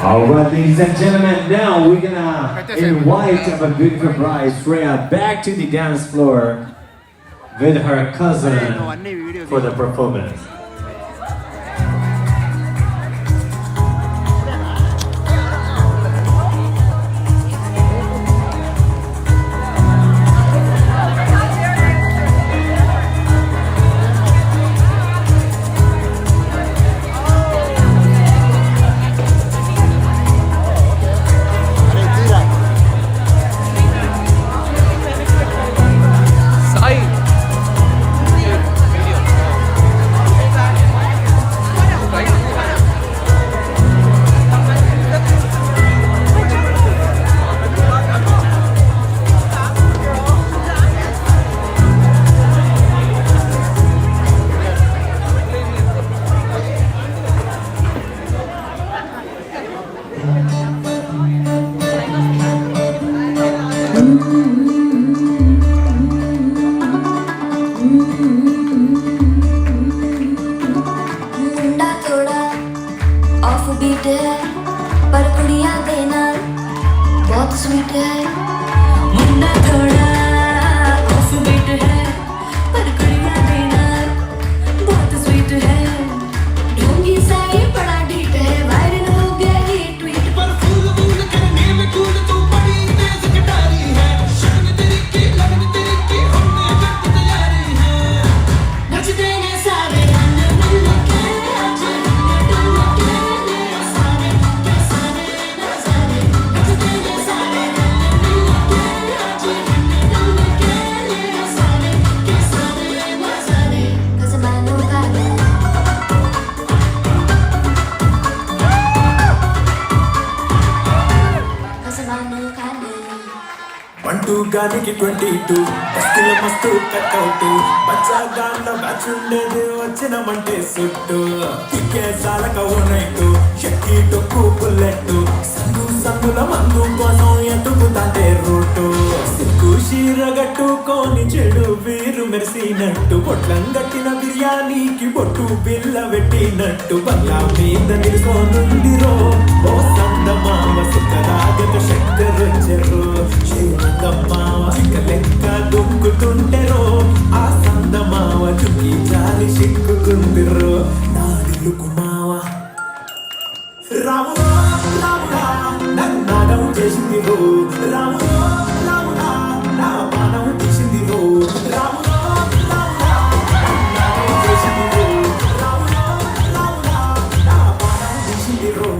Alright, ladies and gentlemen, now we're gonna invite our beautiful bride Sreya back to the dance floor with her cousin for the performance. Beat है पर कुड़ियां देना बहुत sweet है मुंडा थोड़ा off beat है पर कुड़ियां देना बहुत स्वीट है ढोंगी सा ये बड़ा डीट है वायरल हो गया ये ट्वीट पर फूल फूल करने में कूल तू बड़ी तेज कटारी है शर्म तेरी की लगन तेरी की हमने जब तैयारी है नच देने सारे टू गाने की 22 బస్తిల మస్తు కట్అవుట్ బచ్చా గాన్న బ్యాచ్ ఉండేది వచ్చినమంటే సుట్టు కిక్కే సాలక ఓనైటు షక్కి టొక్కు బుల్లెట్ సంగు సంగుల మందు కోసం ఎత్తుకుతాంటే రూటు సిక్కు షీరగట్టుకొని చెడు వీరు మెరిసినట్టు పొట్లం గట్టిన బిర్యానీకి బొట్టు బిల్ల పెట్టినట్టు బంగా మీద నిలుసోనుందిరో ఓ సందమామ సుఖరాగత శక్కరొచ్చెర్రు శ్రీమంగమ్మావ చిక్కలెక్క దుక్కుతుంటెరో ఆ సందమావ చుక్కి జారి సిక్కుకుందిరో నాడిలుకు మావ రాముడా రాముడా నన్నాగం చేసిందిరో రాముడా రాముడా నా పానం తీసిందిరో రాముడా రాముడా నన్నాగం చేసిందిరో రాముడా రాముడా నా పానం తీసిందిరో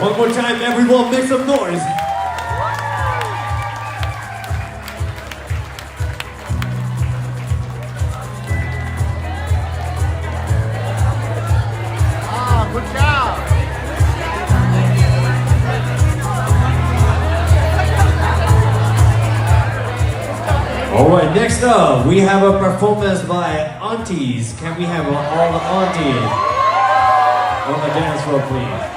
One more time, everyone, make some noise. Good job. Alright, next up, we have a performance by aunties. Can we have all the aunties on the dance floor, please?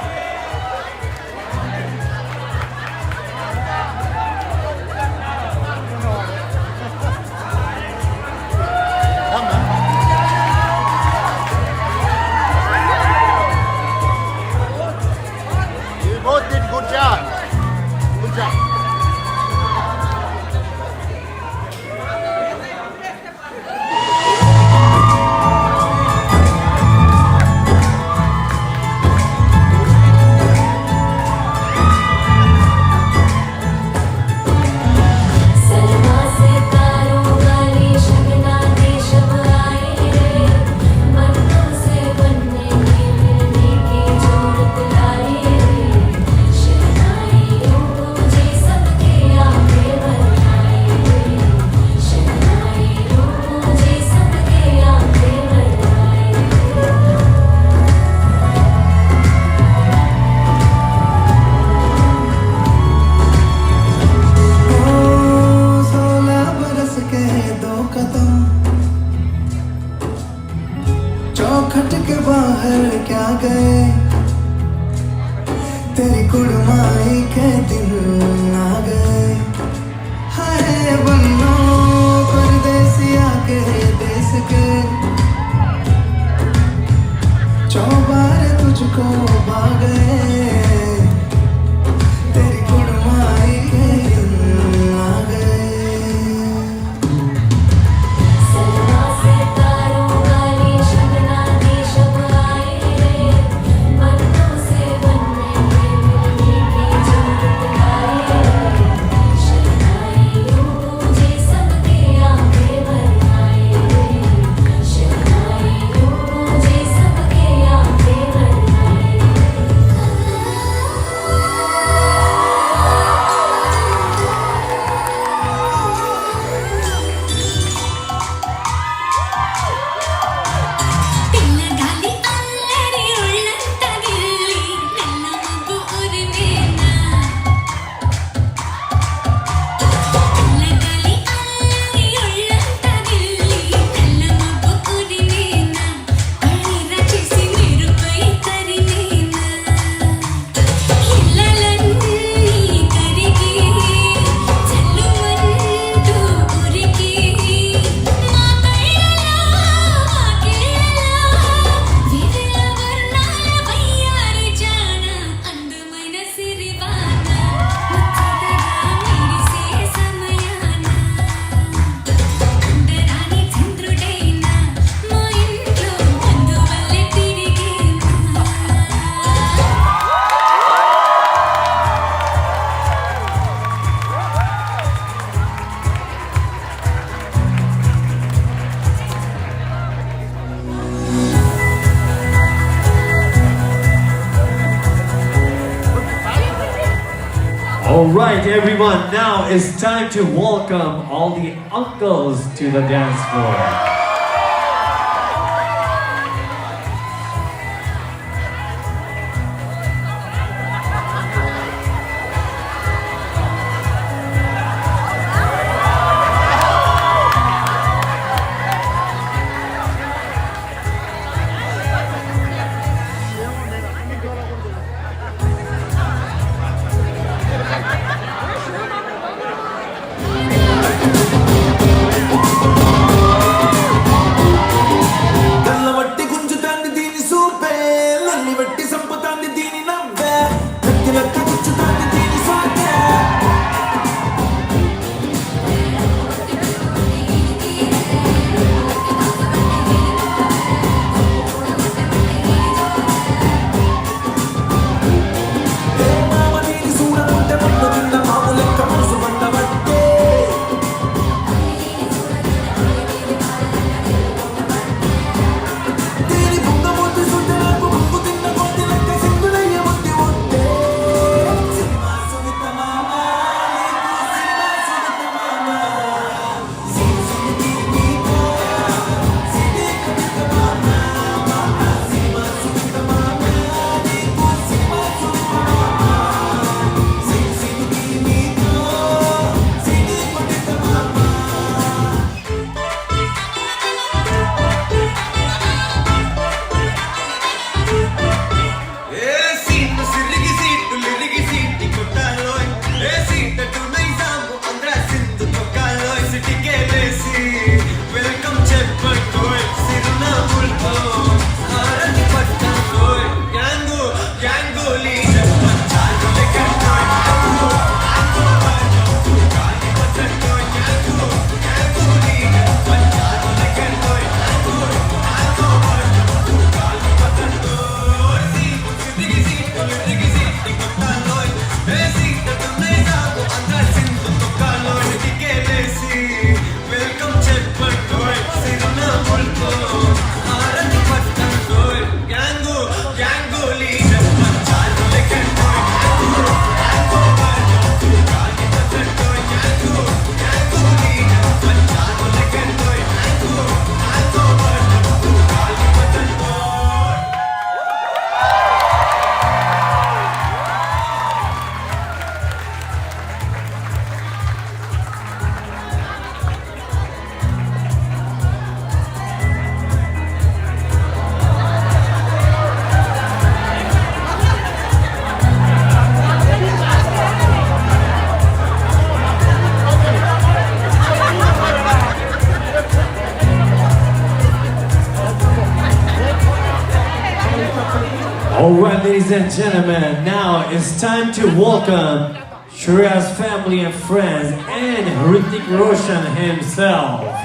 माई के दिन आ गए हाय बन्नो परदेसिया के देश के चौबार तुझको भागे तेरी कुड़माई के दिन आ गए सलमा से तारों वाली शबना दी शब आई रे बनों से बनने के मिलने की जरूरत आई रे शहनाई यूं मुझे सबके आंखें भर आई रे शहनाई यूं मुझे सबके आंखें भर आई పిల్లగాలి అల్లరి ఒళ్ళంతా గిల్లి నల్లమబ్బు ఉరిమేనా పిల్లగాలి అల్లరి ఒళ్ళంతా గిల్లి నల్లమబ్బు ఉరిమేనా అళ్ళిరా చేసి మెరుపై తరిమేనా ఇళ్ళలన్నీ కరిగి చల్లుమంటూ ఉరికి మా కళ్ళలో వివిధ వర్ణాల వయ్యారి జాన అందమైన సిరివాన ముచ్చటగా మెరిసే సమయాన అందరాని చంద్రుడైనా మా ఇంట్లో అందువల్లే తిరిగేనా All right, everyone. Now it's time to welcome all the uncles to the dance floor. కళ్ళవట్టి గుంజుతాంది దీని సూపే నల్లి వట్టి సంపుతాంది దీని నవ్వే కత్తిలక్క గుచ్చుతాంది దీని సాకే ఏ మామ దీని చూడకుంటే మన్ను తిన్న మాము లెక్క మనసు మండవట్టే దీని బుంగ మొద్దు సుందరకు బుంగు తిన్న కోతి లెక్క సింగులయ్య Alright, ladies and gentlemen, now it's time to welcome Shreya's family and friends and Hrithik Roshan himself.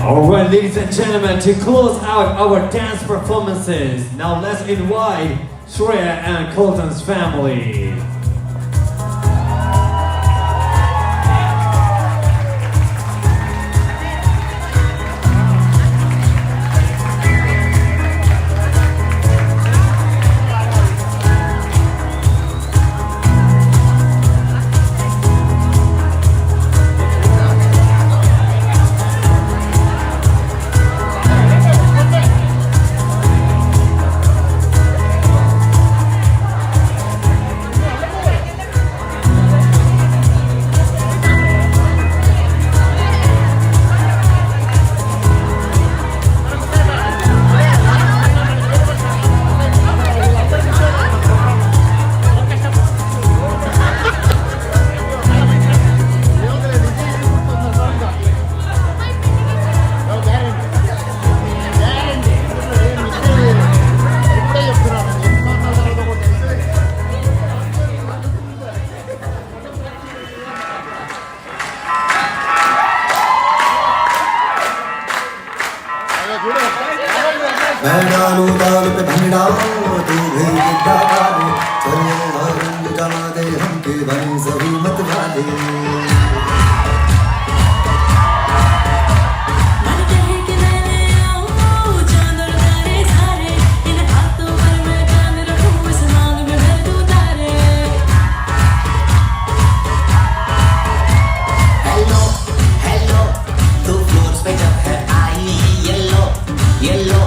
Alright, ladies and gentlemen, to close out our dance performances, now let's invite Sreya and Colton's family. डालो दाल पे भंडा तू भी गिद्दा डाले चलो रंग जमा दे हमके बने सभी मत वाले मन कहे कि मैंने आऊं चांद और तारे सारे इन हाथों पर मैं चांद रखूं इस मांग में भर दूं तारे हेलो हेलो तू फ्लोर्स पे जब है आई येलो येलो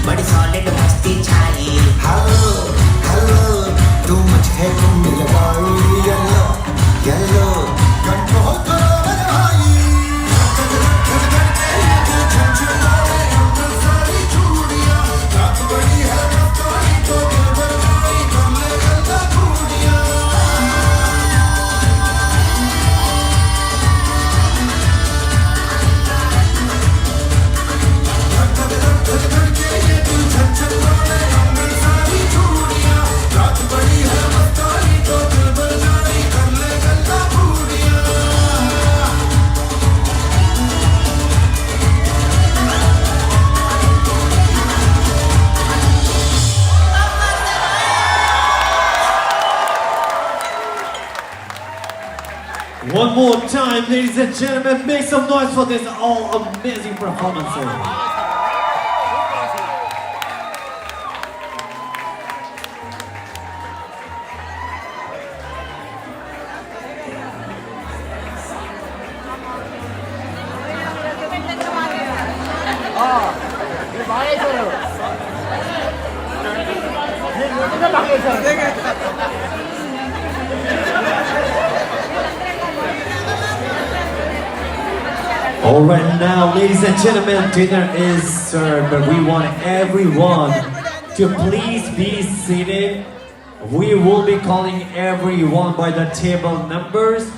बड़ी सॉलिड मस्ती छाई हेलो हेलो तू मुझे तुमने लगाई येलो येलो कंट्रोल करो मेरे भाई सारी चूड़ियां रात बड़ी है मस्तानी तो दिल भर जाई कर ले गल्ला चूड़ियां रात बड़ी है मस्तानी तो दिल भर जाई कर ले गल्ला चूड़ियां One more time, ladies and gentlemen, make some noise for this all amazing performances. Alright, now, ladies and gentlemen, dinner is served, but we want everyone to please be seated. We will be calling everyone by the table numbers.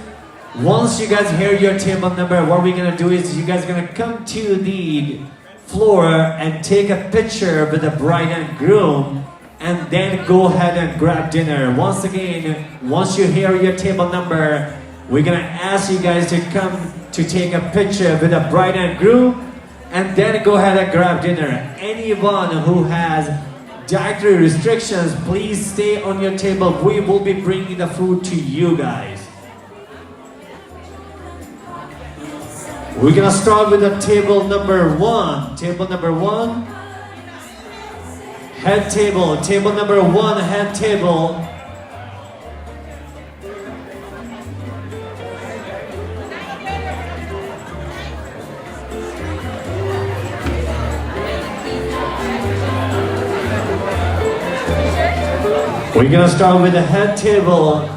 Once you guys hear your table number, what we're gonna do is you guys are gonna come to the floor and take a picture with the bride and groom, and then go ahead and grab dinner. Once again, once you hear your table number, we're gonna ask you guys to come to take a picture with the bride and groom, and then go ahead and grab dinner. Anyone who has dietary restrictions, please stay on your table. We will be bringing the food to you guys. We're gonna start with the table number one. Table number one, head table. Table number one, head table. We're gonna start with the head table.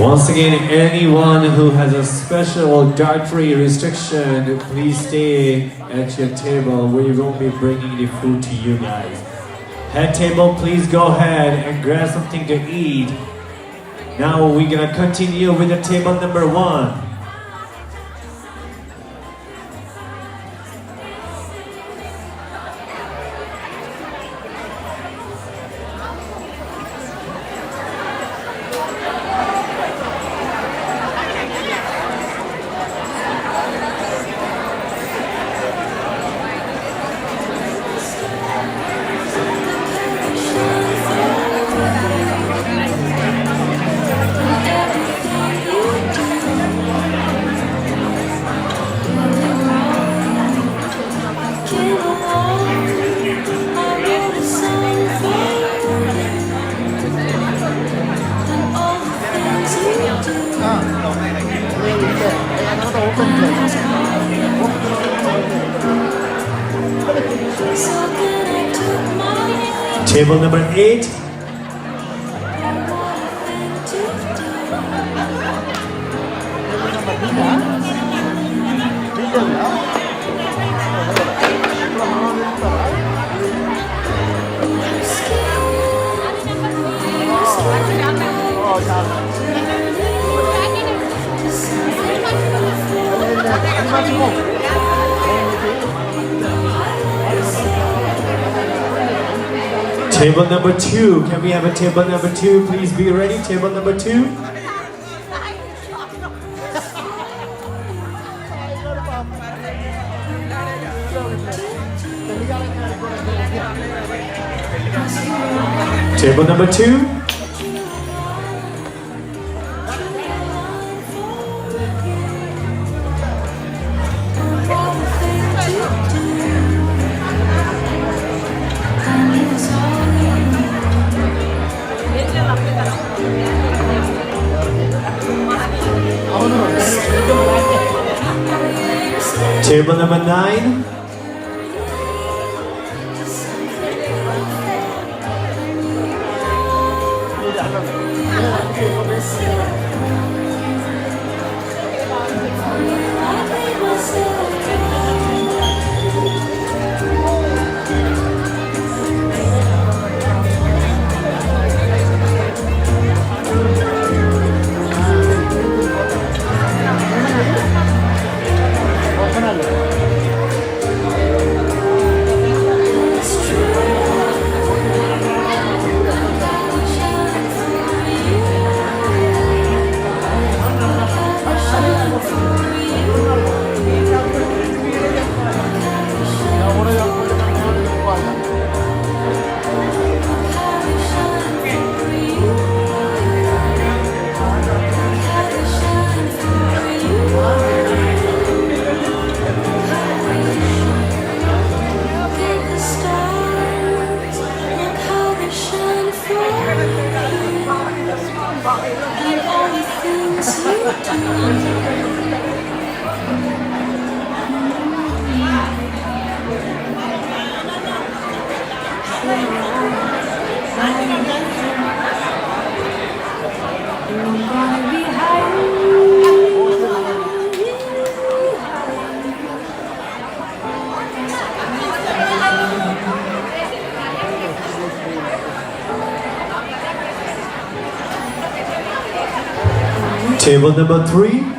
Once again, anyone who has a special dietary restriction, please stay at your table. We will be bringing the food to you guys. Head table, please go ahead and grab something to eat. Now we're gonna continue with the table number one. Table number 8. Table number 2. Can we have a table number 2? Please be ready. Table number 2. Table number 2. Table number 9. Table number 3.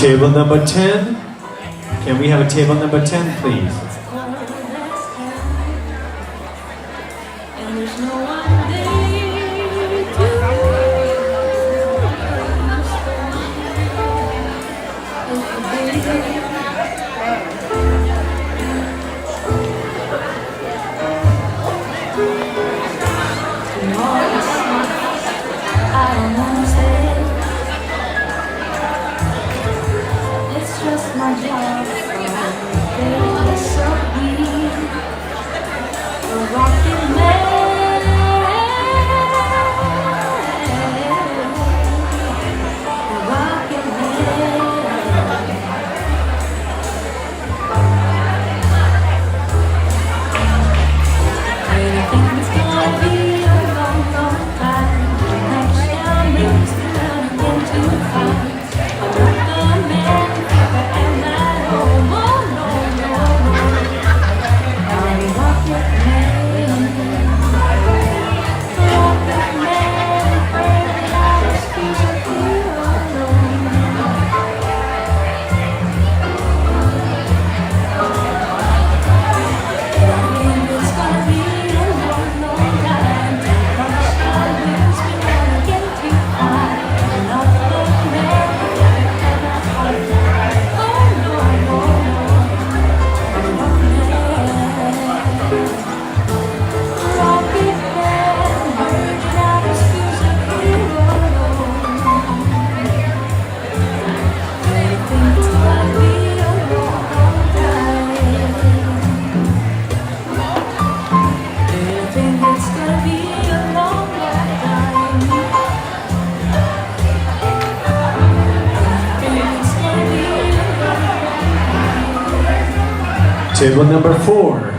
Table number 10. Can we have a table number 10, please? Table number 4.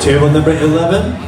Table number 11.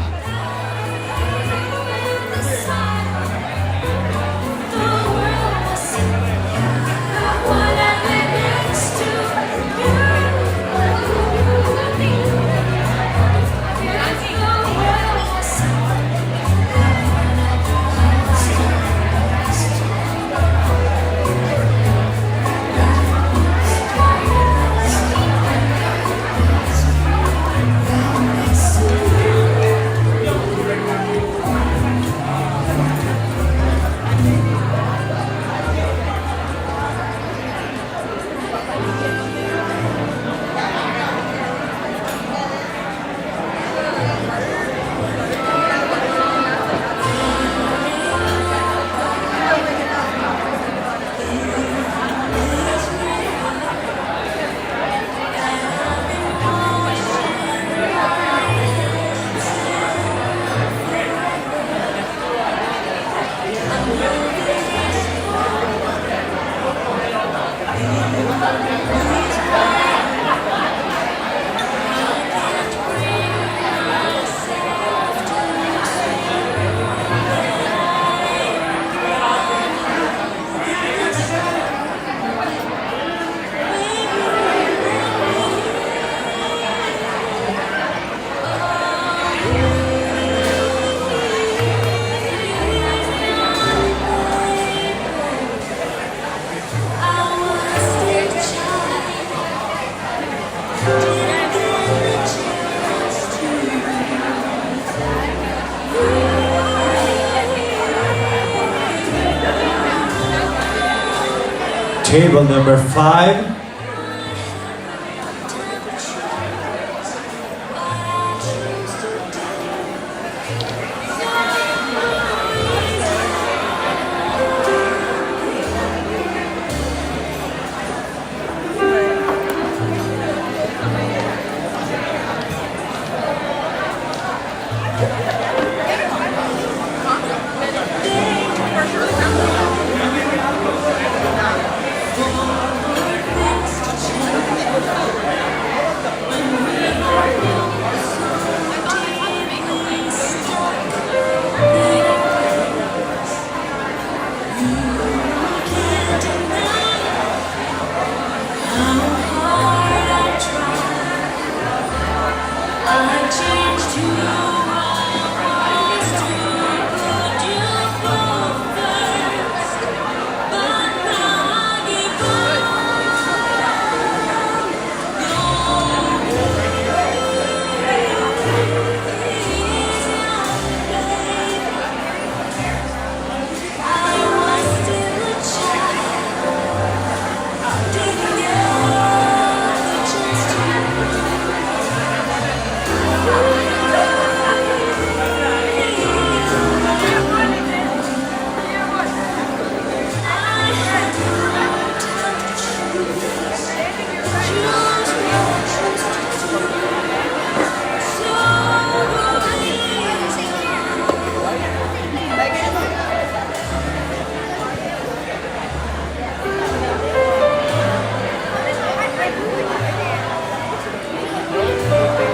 Table number 5.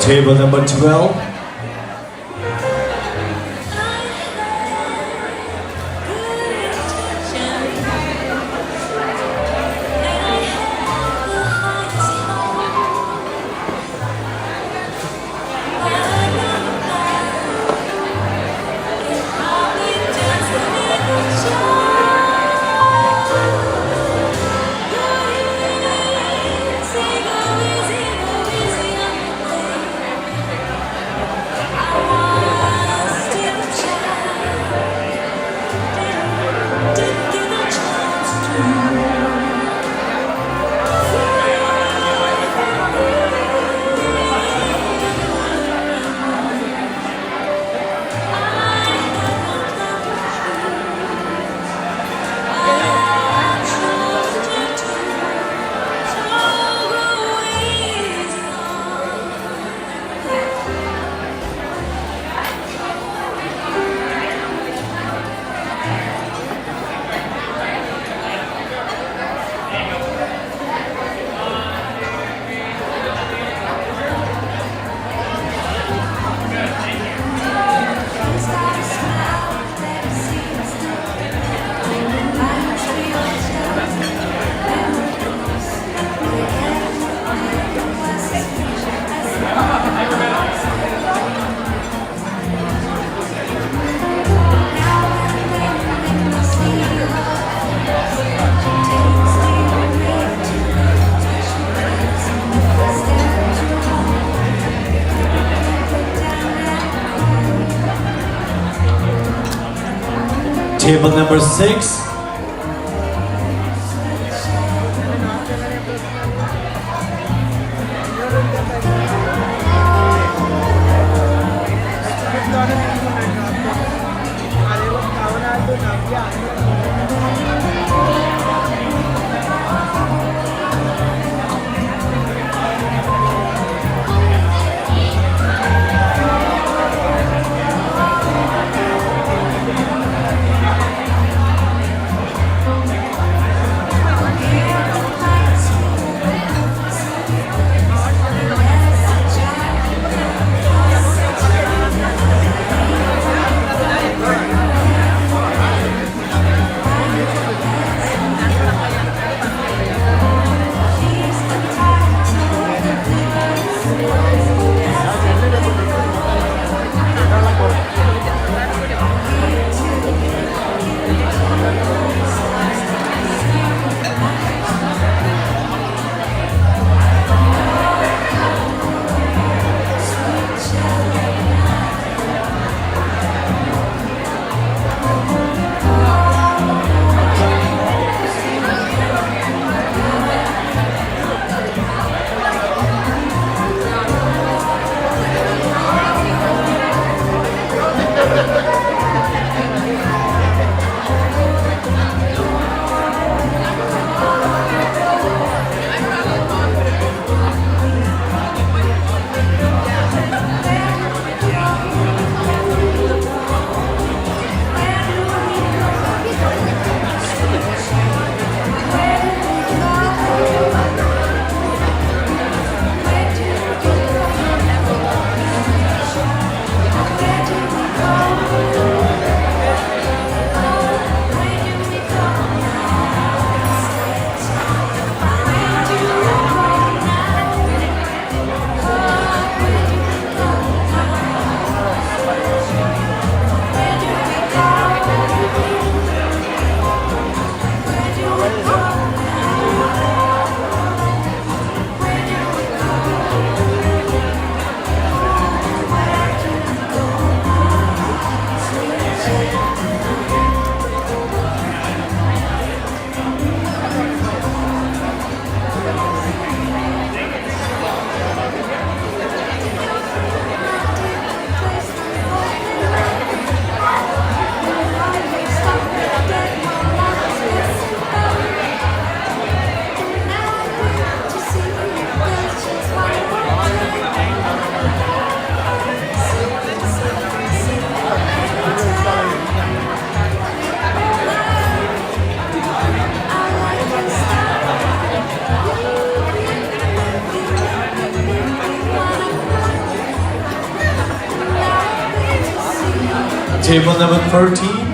Table number 12. Table number 6. Table number 13.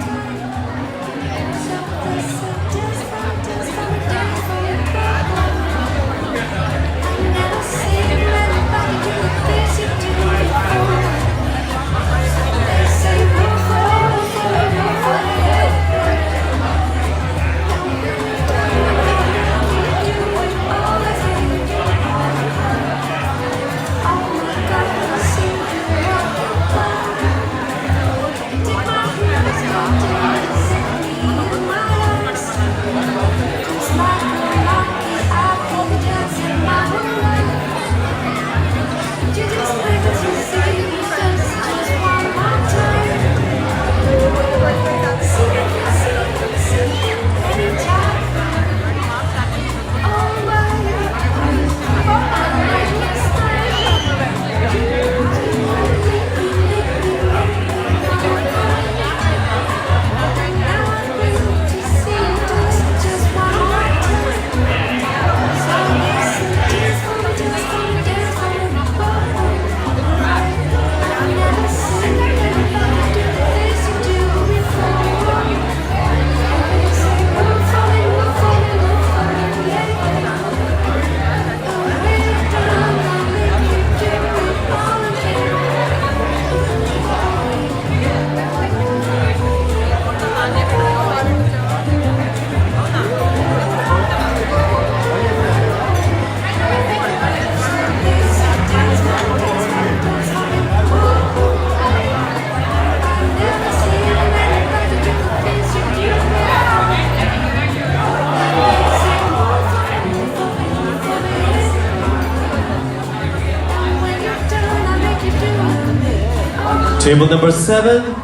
Table number 7.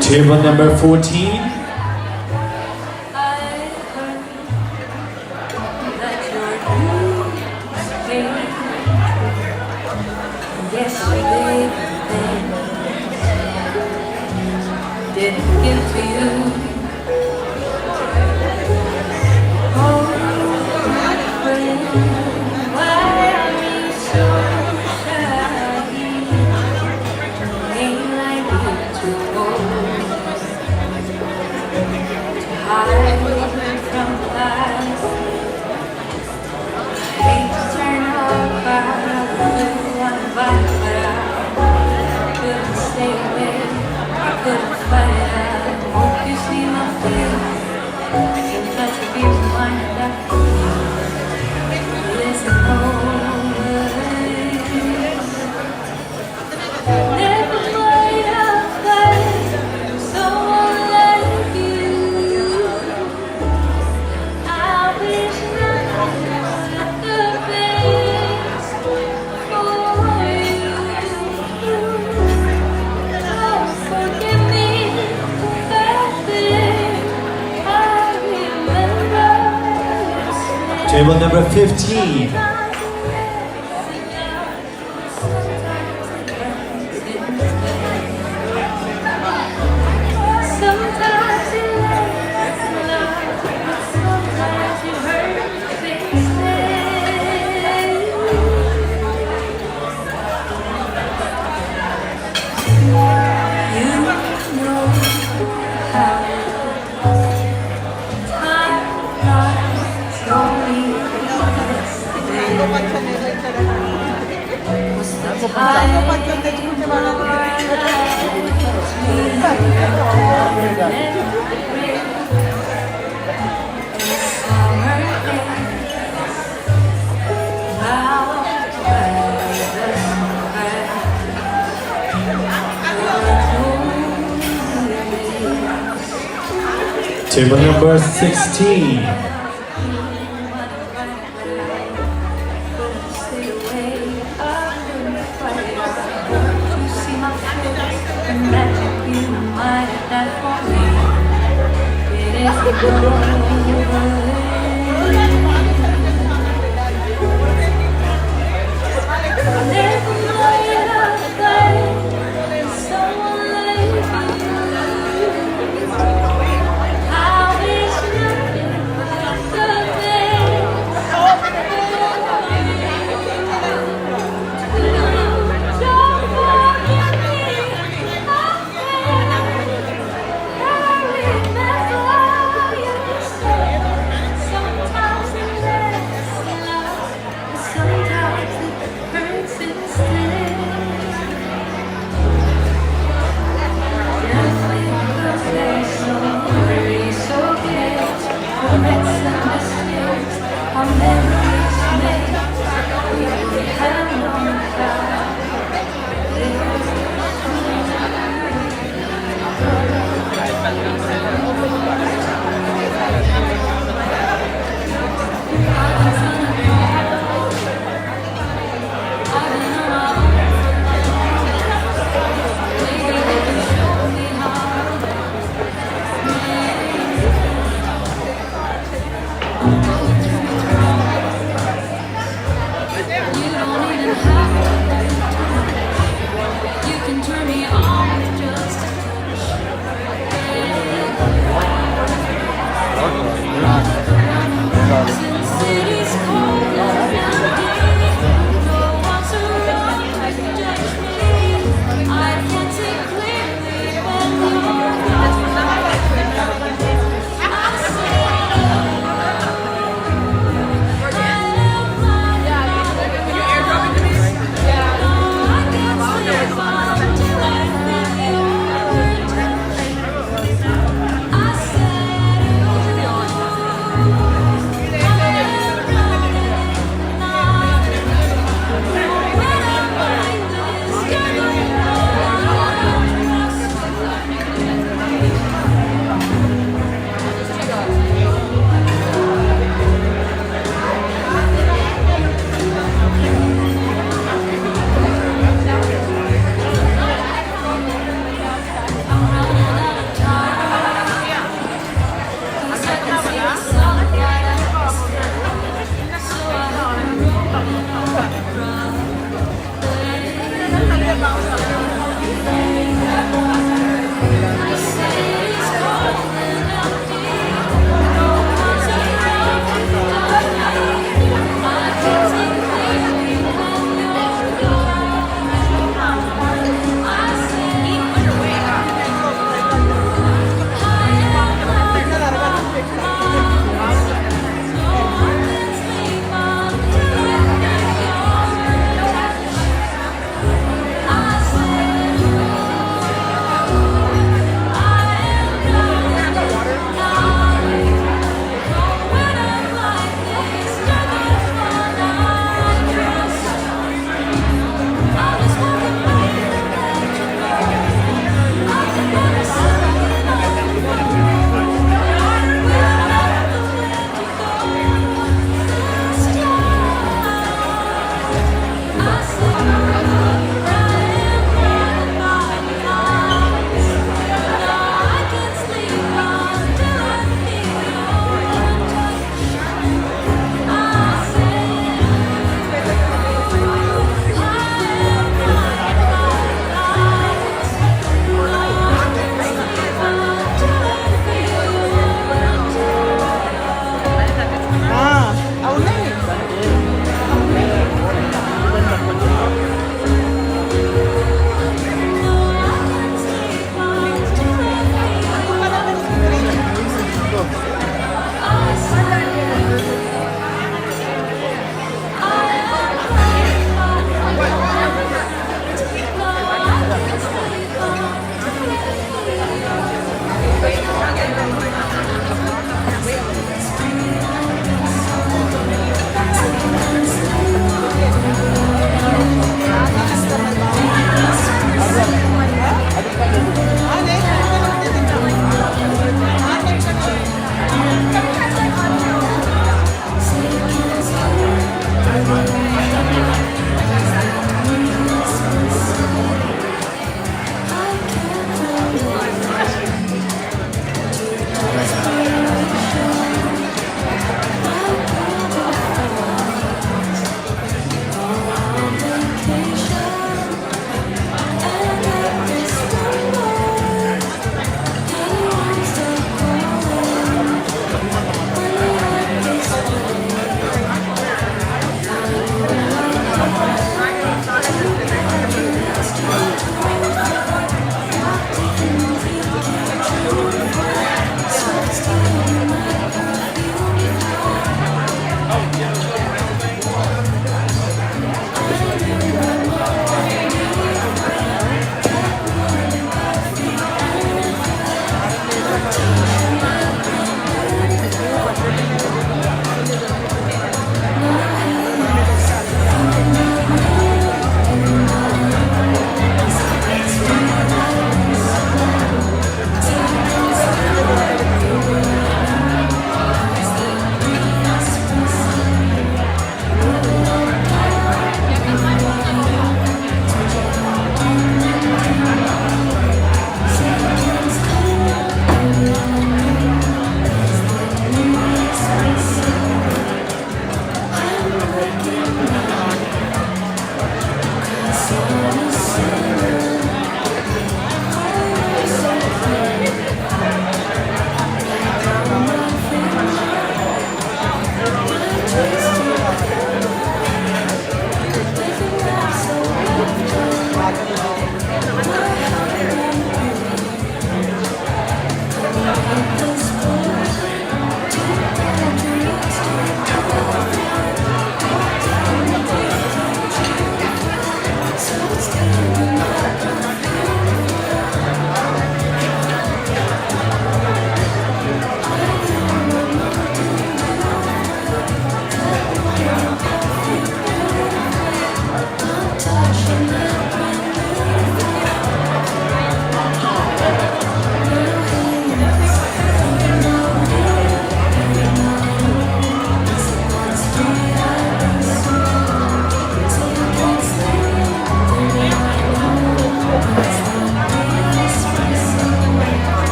Table number 14. Didn't give to you. Oh, my friend, why are you so shy? Ain't like you to hold, to hide from the past. Hate to turn off, I really want to fight, but I couldn't stay away. Couldn't fight it out. Hope you see my face. Sometimes it feels like that. Listen never played a fight someone like you. I wish nothing but the best for you. Forgive me that thing I remember. Table number 15. Sometimes it lasts love, sometimes it hurts instead. You know how time flies slowly. Table number 16.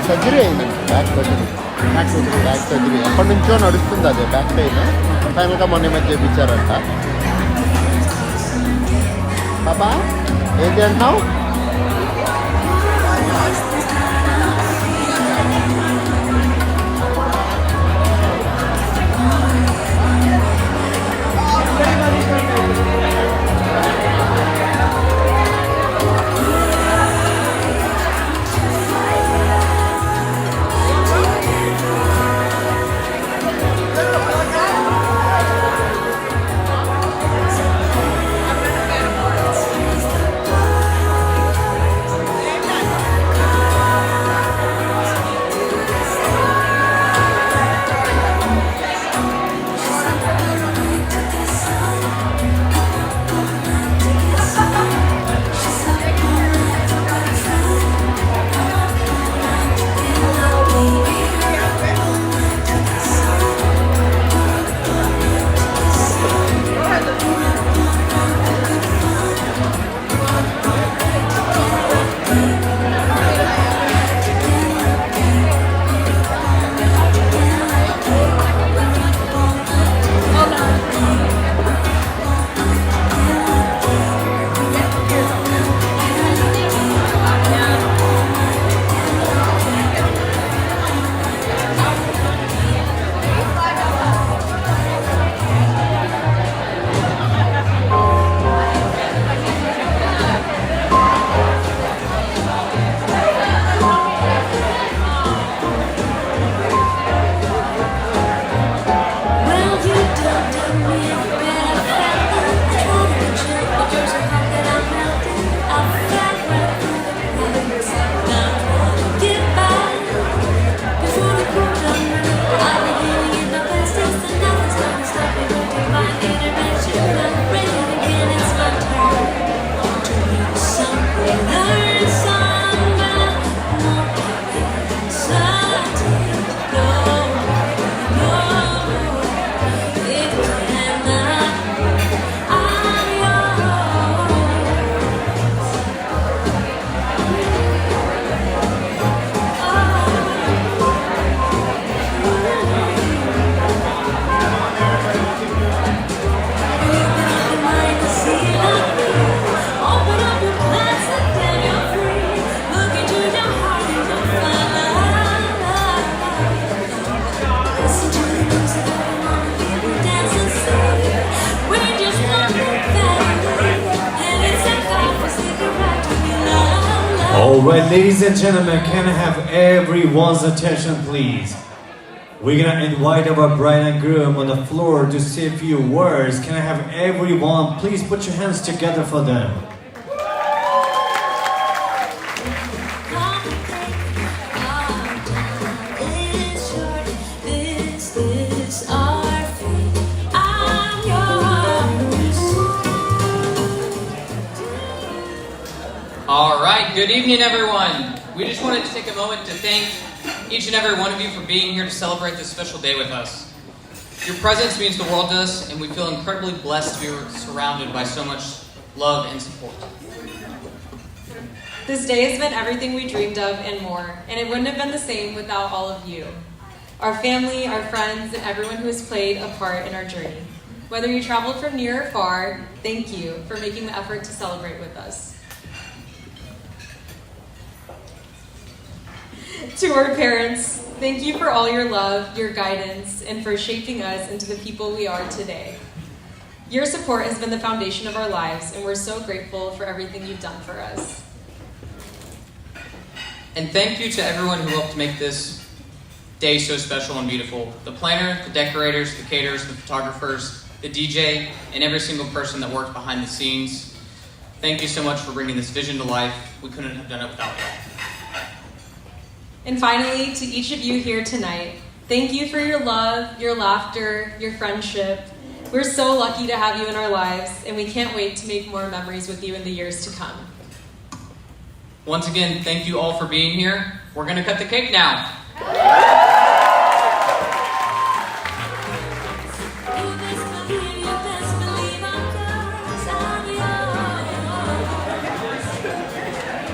Surgery అయింది, back surgery ఎప్పటి నుంచో నడుస్తుంది అదే back pain. ఫైనల్గా మొన్న మధ్య చేయించారంట. బాబా ఏంటి అంటున్నావు? Alright, ladies and gentlemen, can I have everyone's attention, please? We're gonna invite our bride and groom on the floor to say a few words. Can I have everyone, please put your hands together for them. This is our right, good evening, everyone. We just wanted to take a moment to thank each and every one of you for being here to celebrate this special day with us. Your presence means the world to us, and we feel incredibly blessed to be surrounded by so much love and support. This day has been everything we dreamed of and more, and it wouldn't have been the same without all of you. Our family, our friends, and everyone who has played a part in our journey. Whether you traveled from near or far, thank you for making the effort to celebrate with us. To our parents, thank you for all your love, your guidance, and for shaping us into the people we are today. Your support has been the foundation of our lives, and we're so grateful for everything you've done for us. And thank you to everyone who helped make this day so special and beautiful. The planners, the decorators, the caterers, the photographers, the DJ, and every single person that worked behind the scenes. Thank you so much for bringing this vision to life. We couldn't have done it without you. And finally, to each of you here tonight, thank you for your love, your laughter, your friendship. We're so lucky to have you in our lives, and we can't wait to make more memories with you in the years to come. Once again, thank you all for being here. We're going to cut the cake now.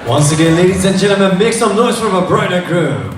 Once again, ladies and gentlemen, make some noise for our bride and groom.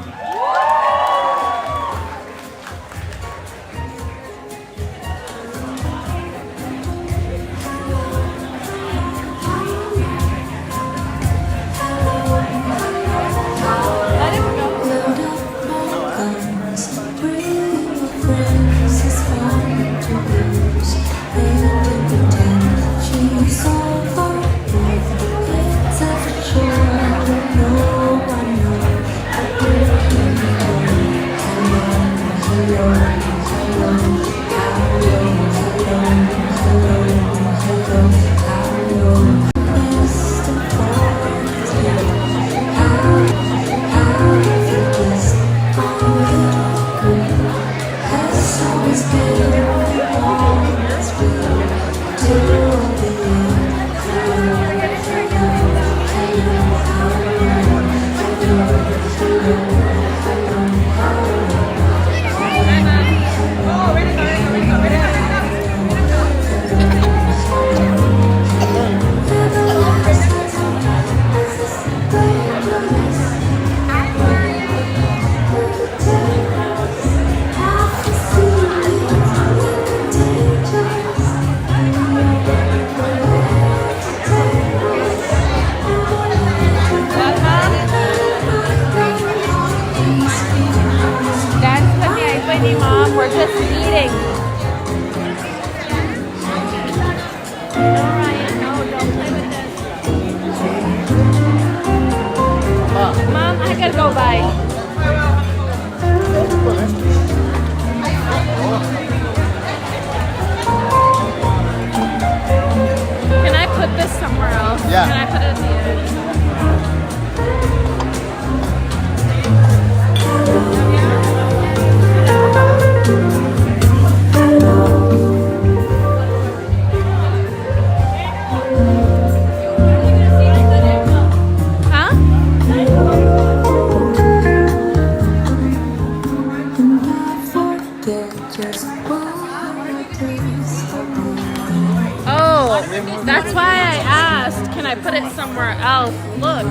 That's why I asked, can I put it somewhere else? Look.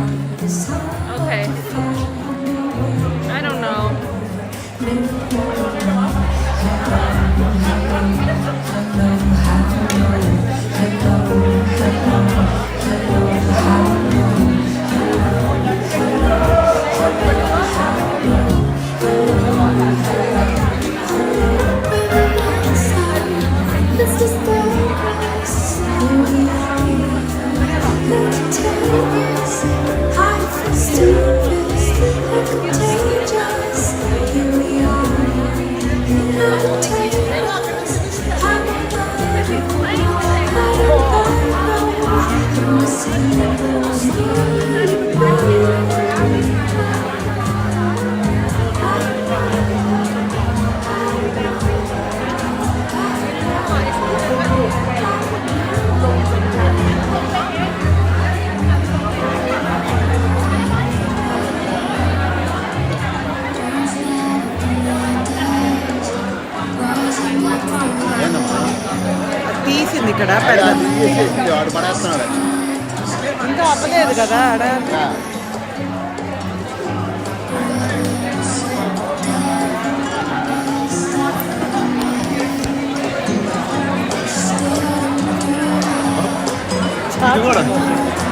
Okay. I don't know. Contagious, here we are. తీసింది ఇక్కడ అది పెడదాం. తీసేసి వాడు పడేస్తున్నాడు. ఇంకా అవ్వలేదు కదా ఆడ. ఆ.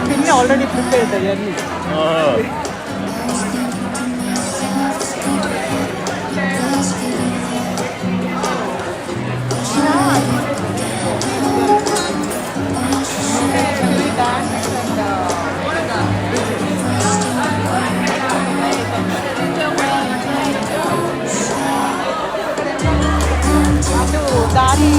పిన్ని ఆల్రెడీ ప్రిపేర్డ్ అయ్యాన్ని. దారి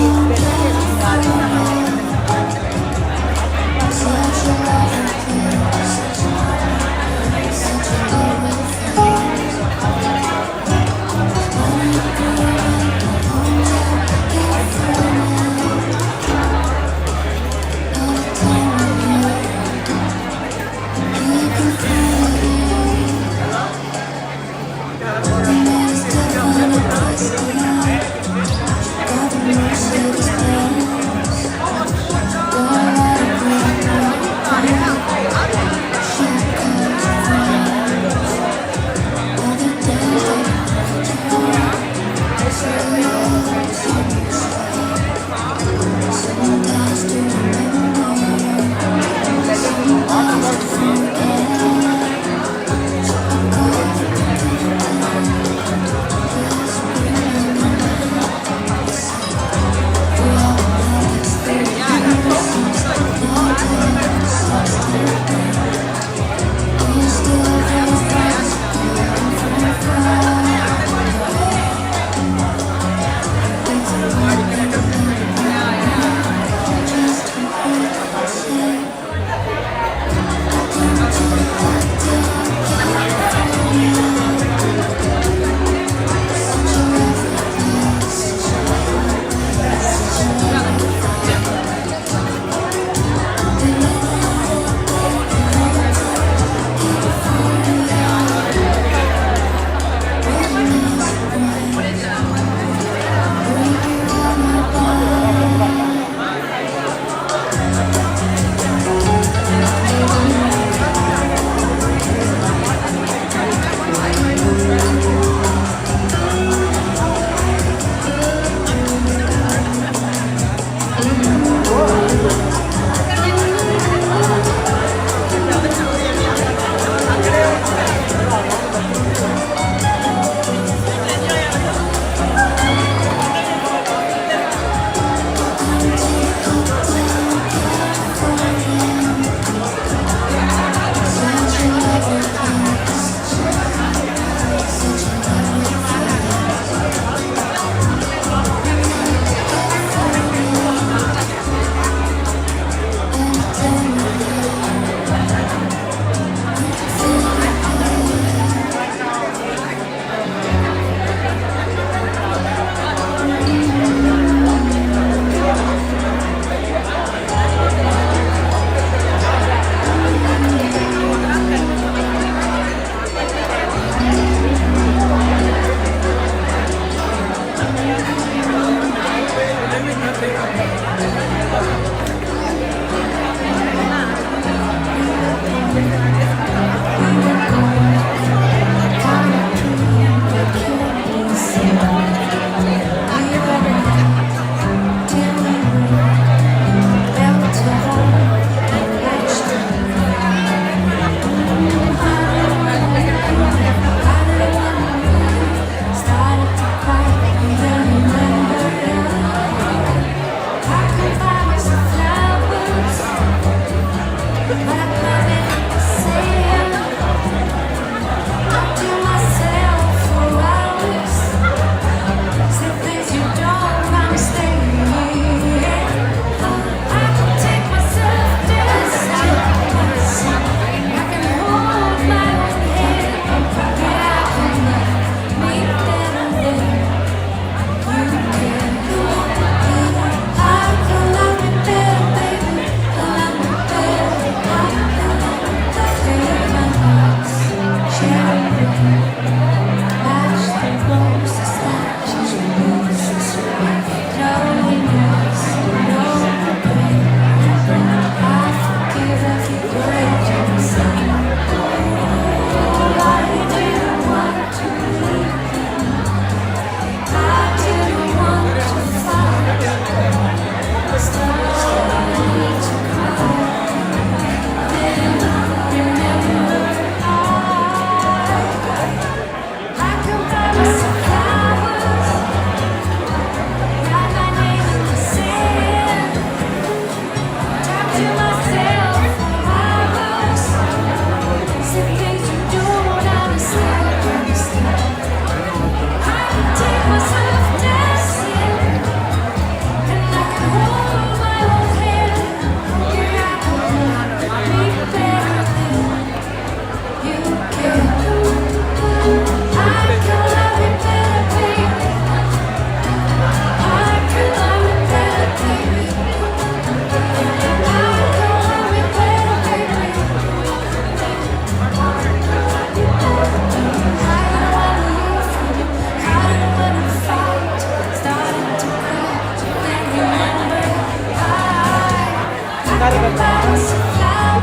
ಯಾರು ಗೊತ್ತಾ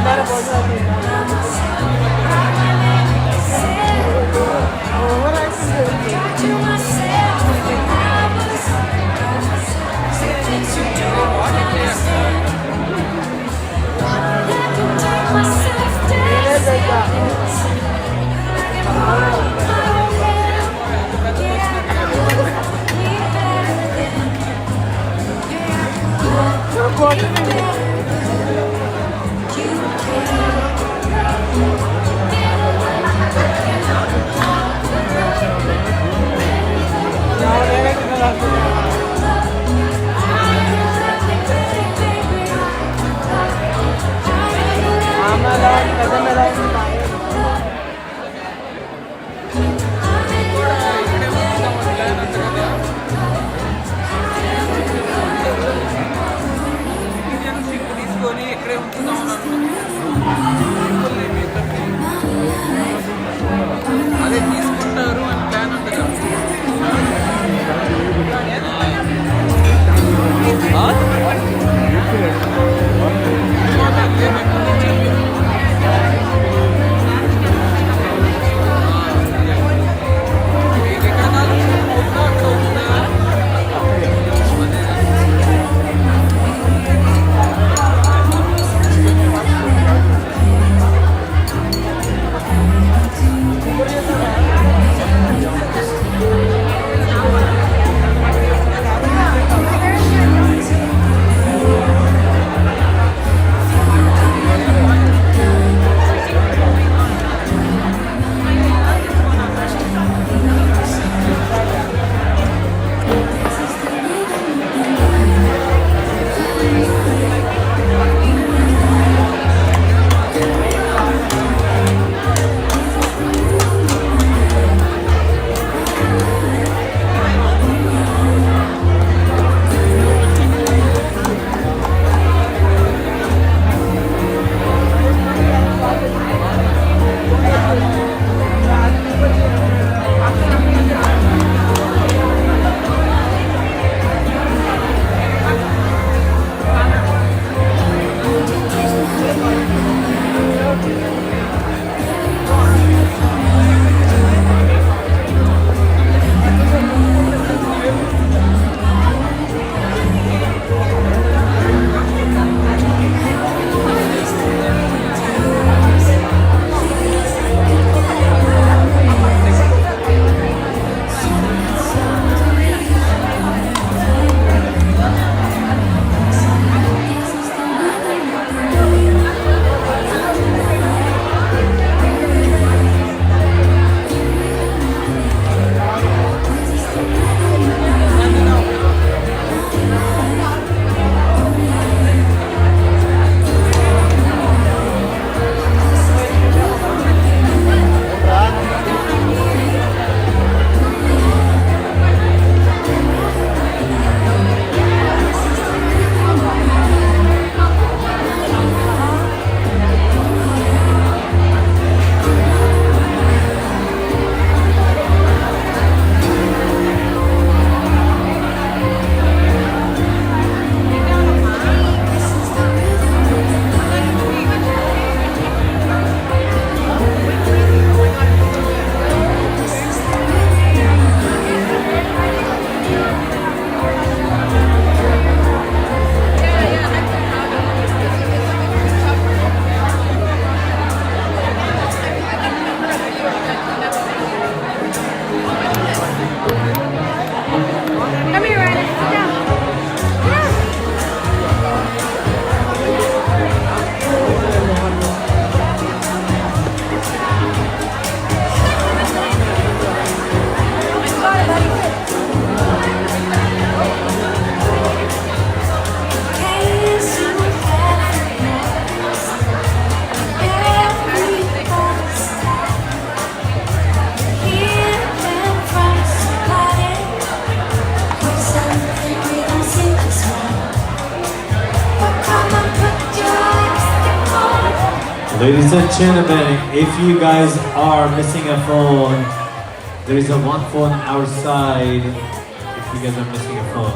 ಎಲ್ಲರೂ ಬೋಲ್ತಾರೆ ಓವರ್ అదే తీసుకుంటారు అని ప్లాన్ ఉంటుంది Ladies and gentlemen, if you guys are missing a phone, there is a one phone outside if you guys are missing a phone.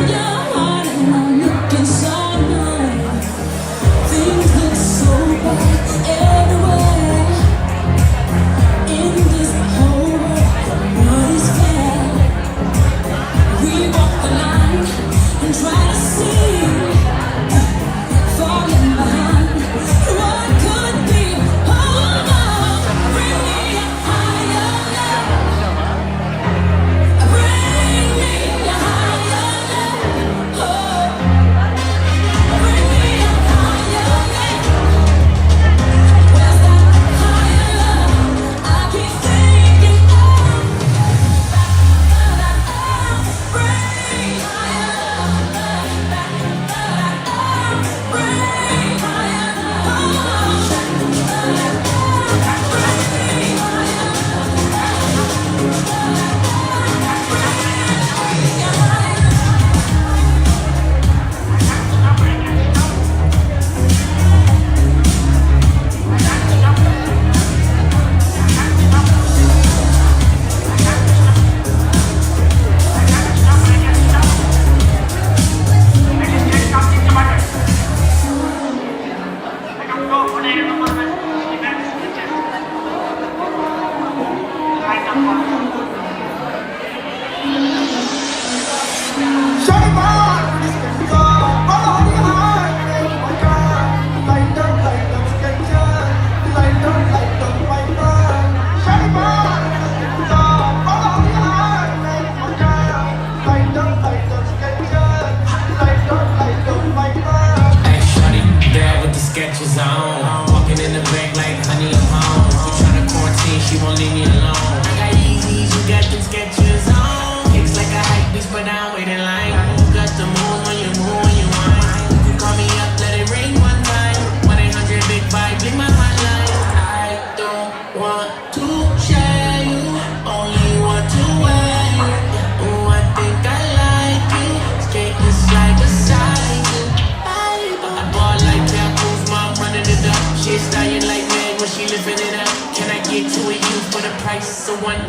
your heart and I'm looking so nice. Things look so bright everywhere. In this whole world, what is fair? We walk the line and try to see, falling behind what could be. Oh, bring me a higher love. Bring me a higher love. Oh, bring me a higher love. Where's that higher love? I keep thinking of. Bring higher love. Bring higher Hey, shorty, there with the sketches on. Walking in the back like honey, I'm home. She tryna quarantine, she won't leave me alone. I got Yeezys, you got them sketches on. Kicks like a hype beast, but I'm waiting line. You got the move when you whine. You call me up, let it ring one time. 1-800 big vibe, blink my hotline. I don't want to share you, only want to wear you. Oh, I think I like you. Straight and slide beside you. I ball like that, move mom running it up. She stallion like mad when she living it up. Can I get to a you for the price of one?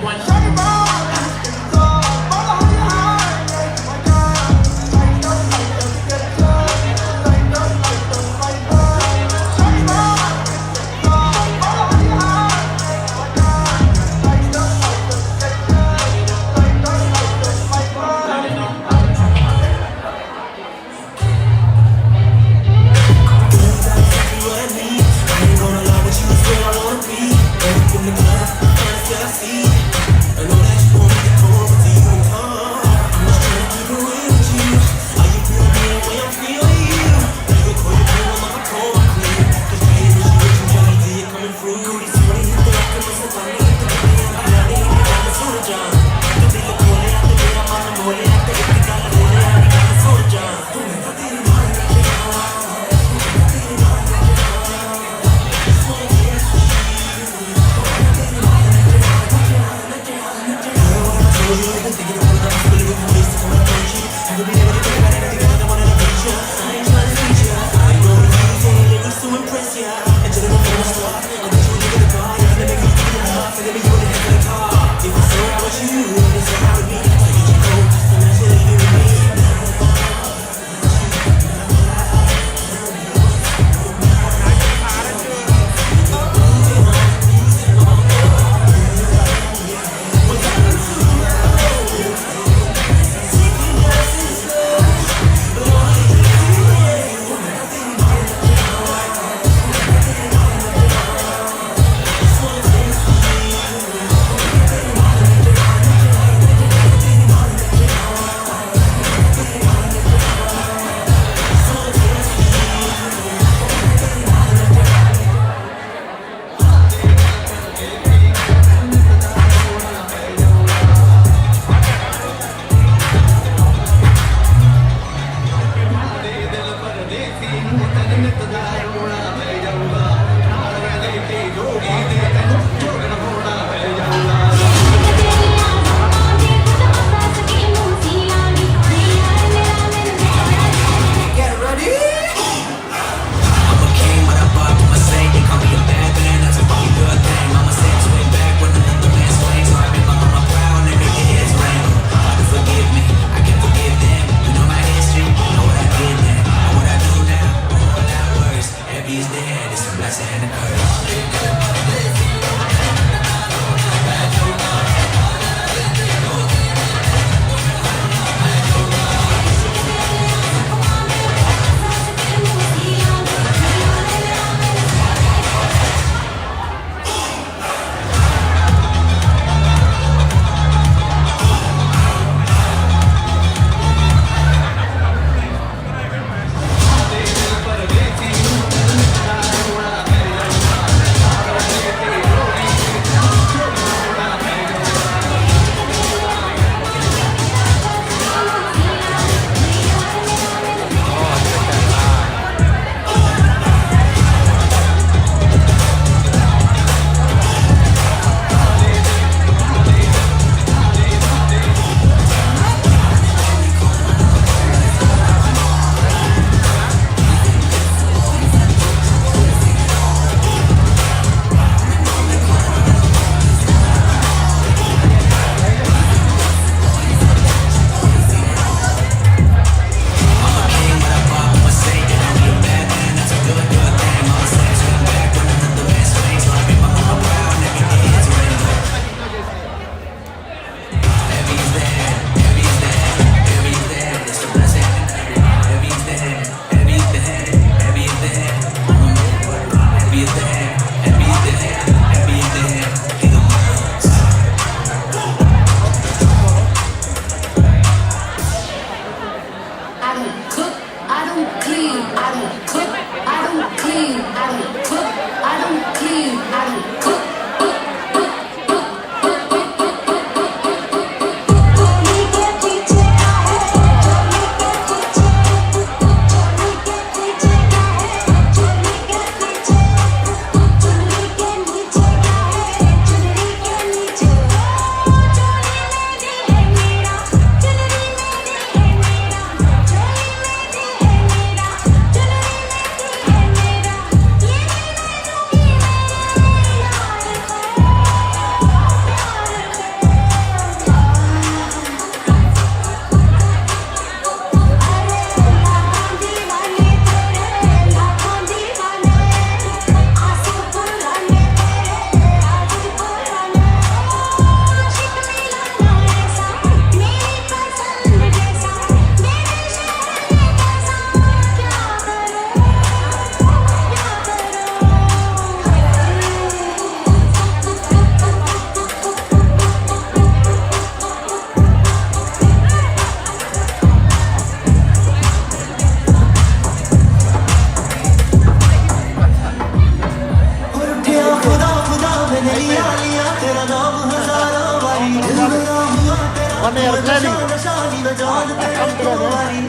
One year planning.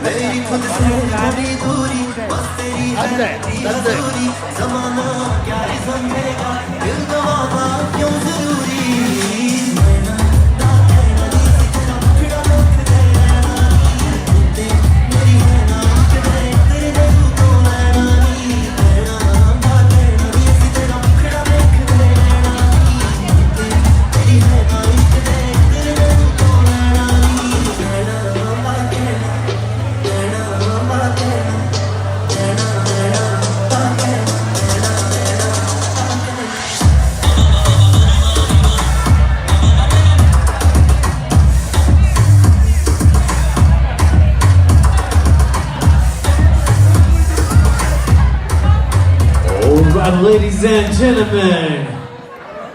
मेरी खुद से बड़ी दूरी बस तेरी है दूरी ज़माना क्या ही समझेगा दिल गवाना क्यों जरूरी Alright, ladies and gentlemen,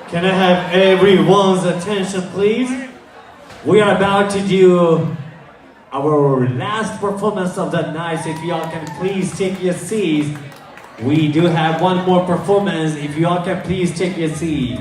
can I have everyone's attention, please? We are about to do our last performance of the night. So if y'all can please take your seats. We do have one more performance. If y'all can please take your seat.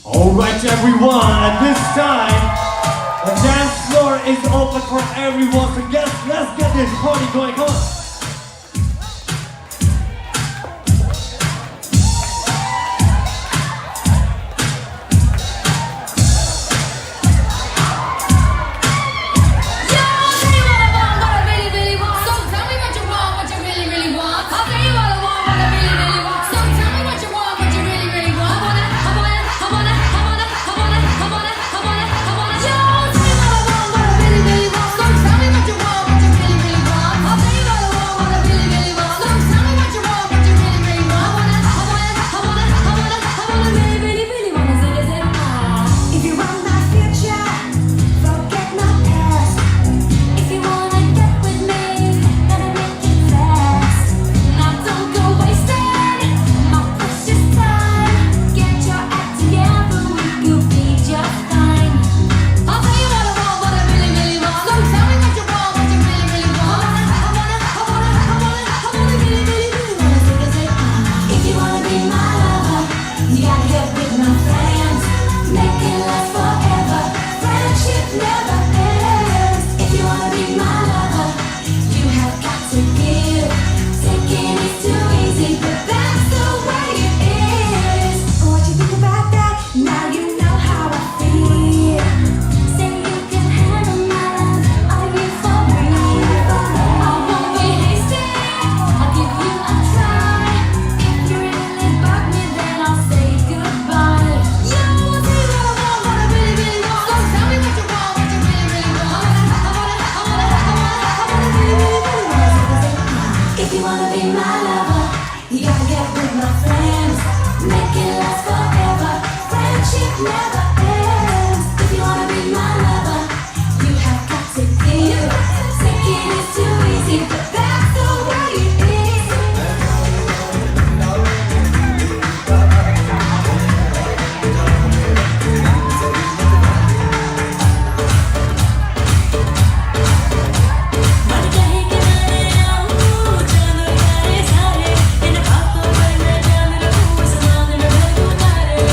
Alright everyone, at this time, the dance floor is open for everyone, so let's get this party going, come on. I wanna be my lover, you gotta get with my friends. Make it last forever. Friendship never ends. If you wanna be my lover, you have got to give. Thinking it's too easy, but that's the way it is. मन कहे कि मैं आऊँ जान यारे सारे इन बातों पर मैं जान रहूँ समान रहूँ तुम्हारे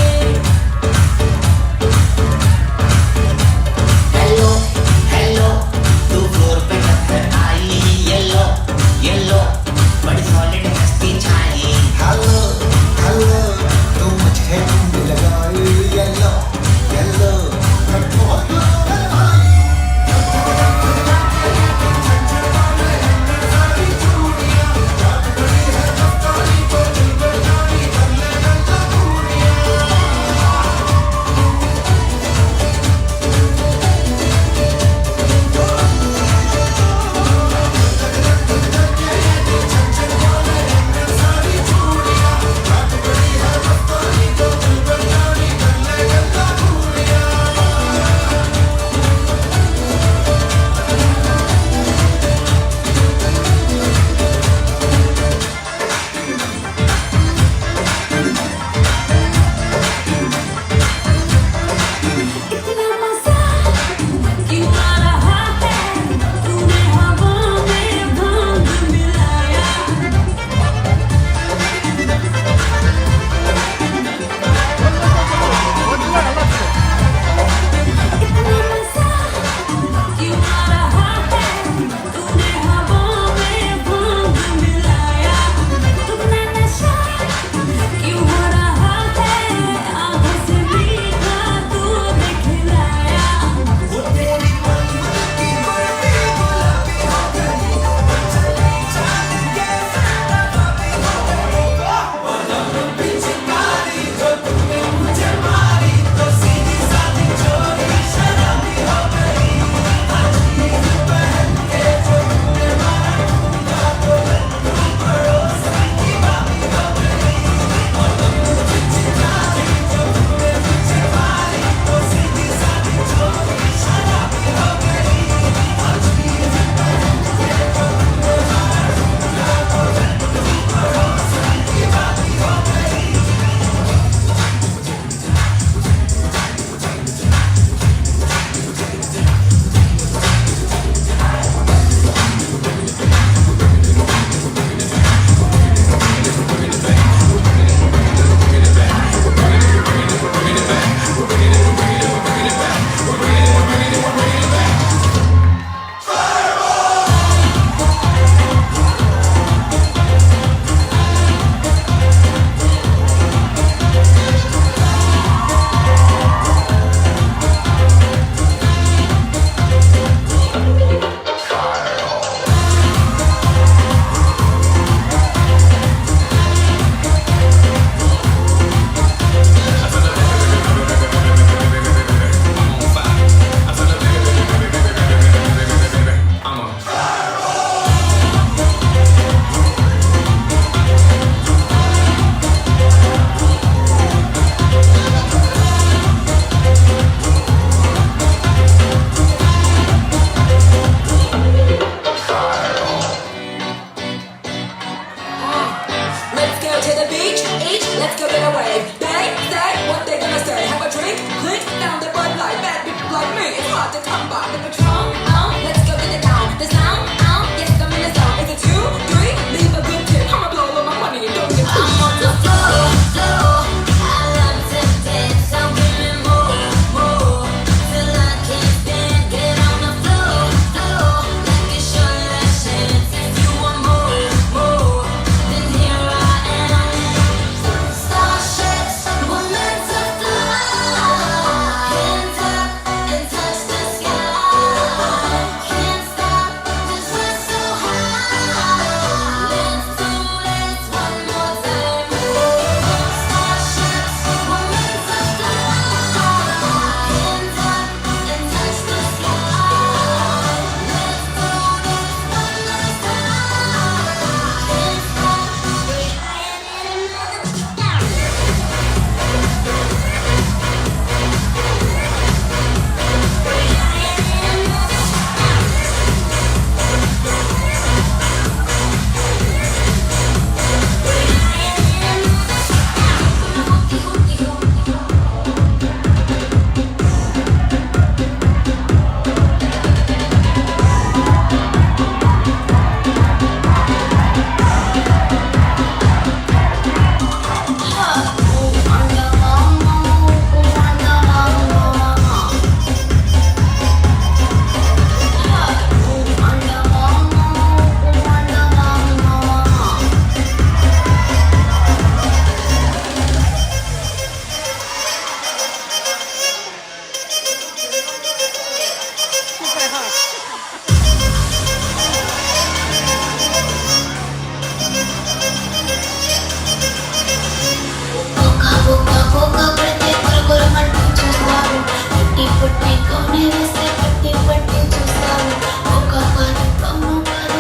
వేస్తే పట్టి పట్టి చూస్తావు ఒక కాదు కమ్ము కాదు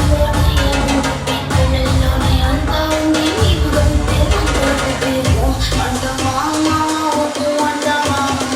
లోన ఏమో కళ్ళల్లోనే అంతా ఉంది నీకు గంటే పేరు అంట మామ ఓ అంట మామ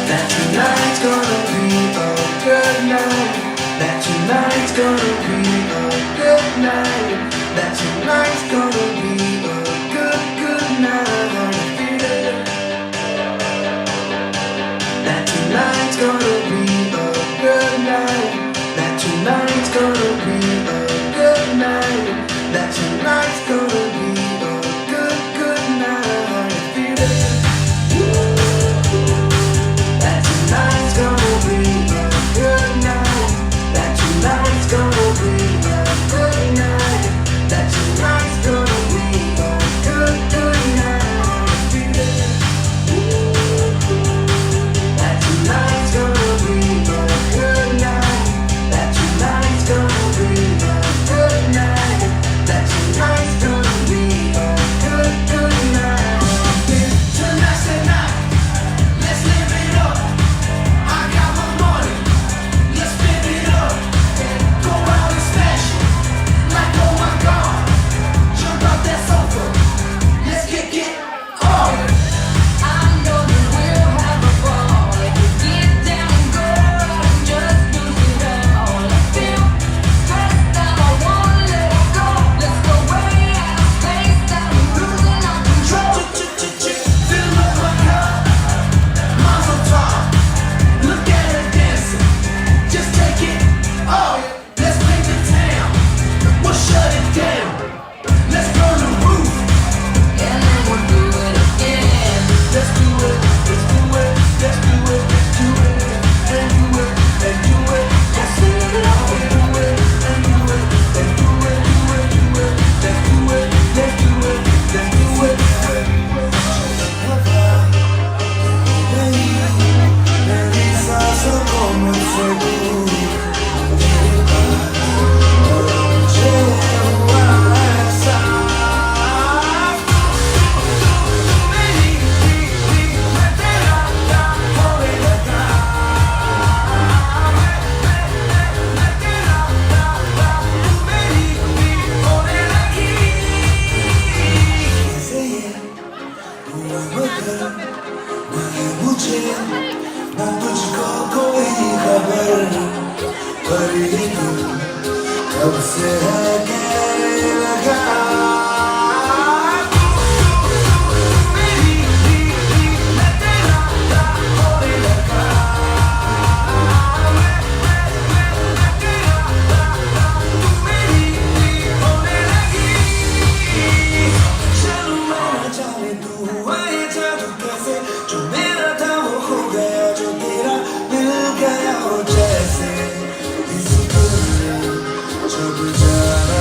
That tonight's gonna be a good night. That tonight's gonna be a good night. That tonight's gonna be a good night. Feel it. That tonight's gonna be a good night. That tonight's gonna be a good night. That tonight's gonna be a good night. Feel it. That tonight's gonna be a good night. That tonight's gonna be a good night. That tonight's gonna be a good night. Feel it. That tonight's gonna be a good night. That tonight's gonna be a good night. That tonight's gonna be a good night. Tonight's the night. Let's live it up. I got my money. Let's spend it up. Go out and smash it. Like oh my god. Jump out that sofa. Let's get on. I know that we'll have a ball. Get down, girl, and just lose it all. I feel stressed out, I wanna let it go. Let's go way out of space, I'm losing our control. Fill up my cup. Mazel tov. Look at her dancing. Just take it all. Let's paint the town. We'll shut it down. Let's burn the roof. And then we'll do it again. Let's do it. Let's do it. Let's do it. Do it. And do it. And do it. Let's do it all. Do it. And do it. And do it. Do it. Do it. Let's do it. Let's do it. Let's do it. Como seguro. मुझे मैं तुझको कोई खबर पर ये दिल कब से है कहने लगा मैं तेरा होने लगा मैं तेरा तू मेरी होने लगी चलो मैं जाने तू आए जादू कैसे जो मेरा था वो खो गया जो तेरा मिल गया हो जैसे इस दिल ने जब जाना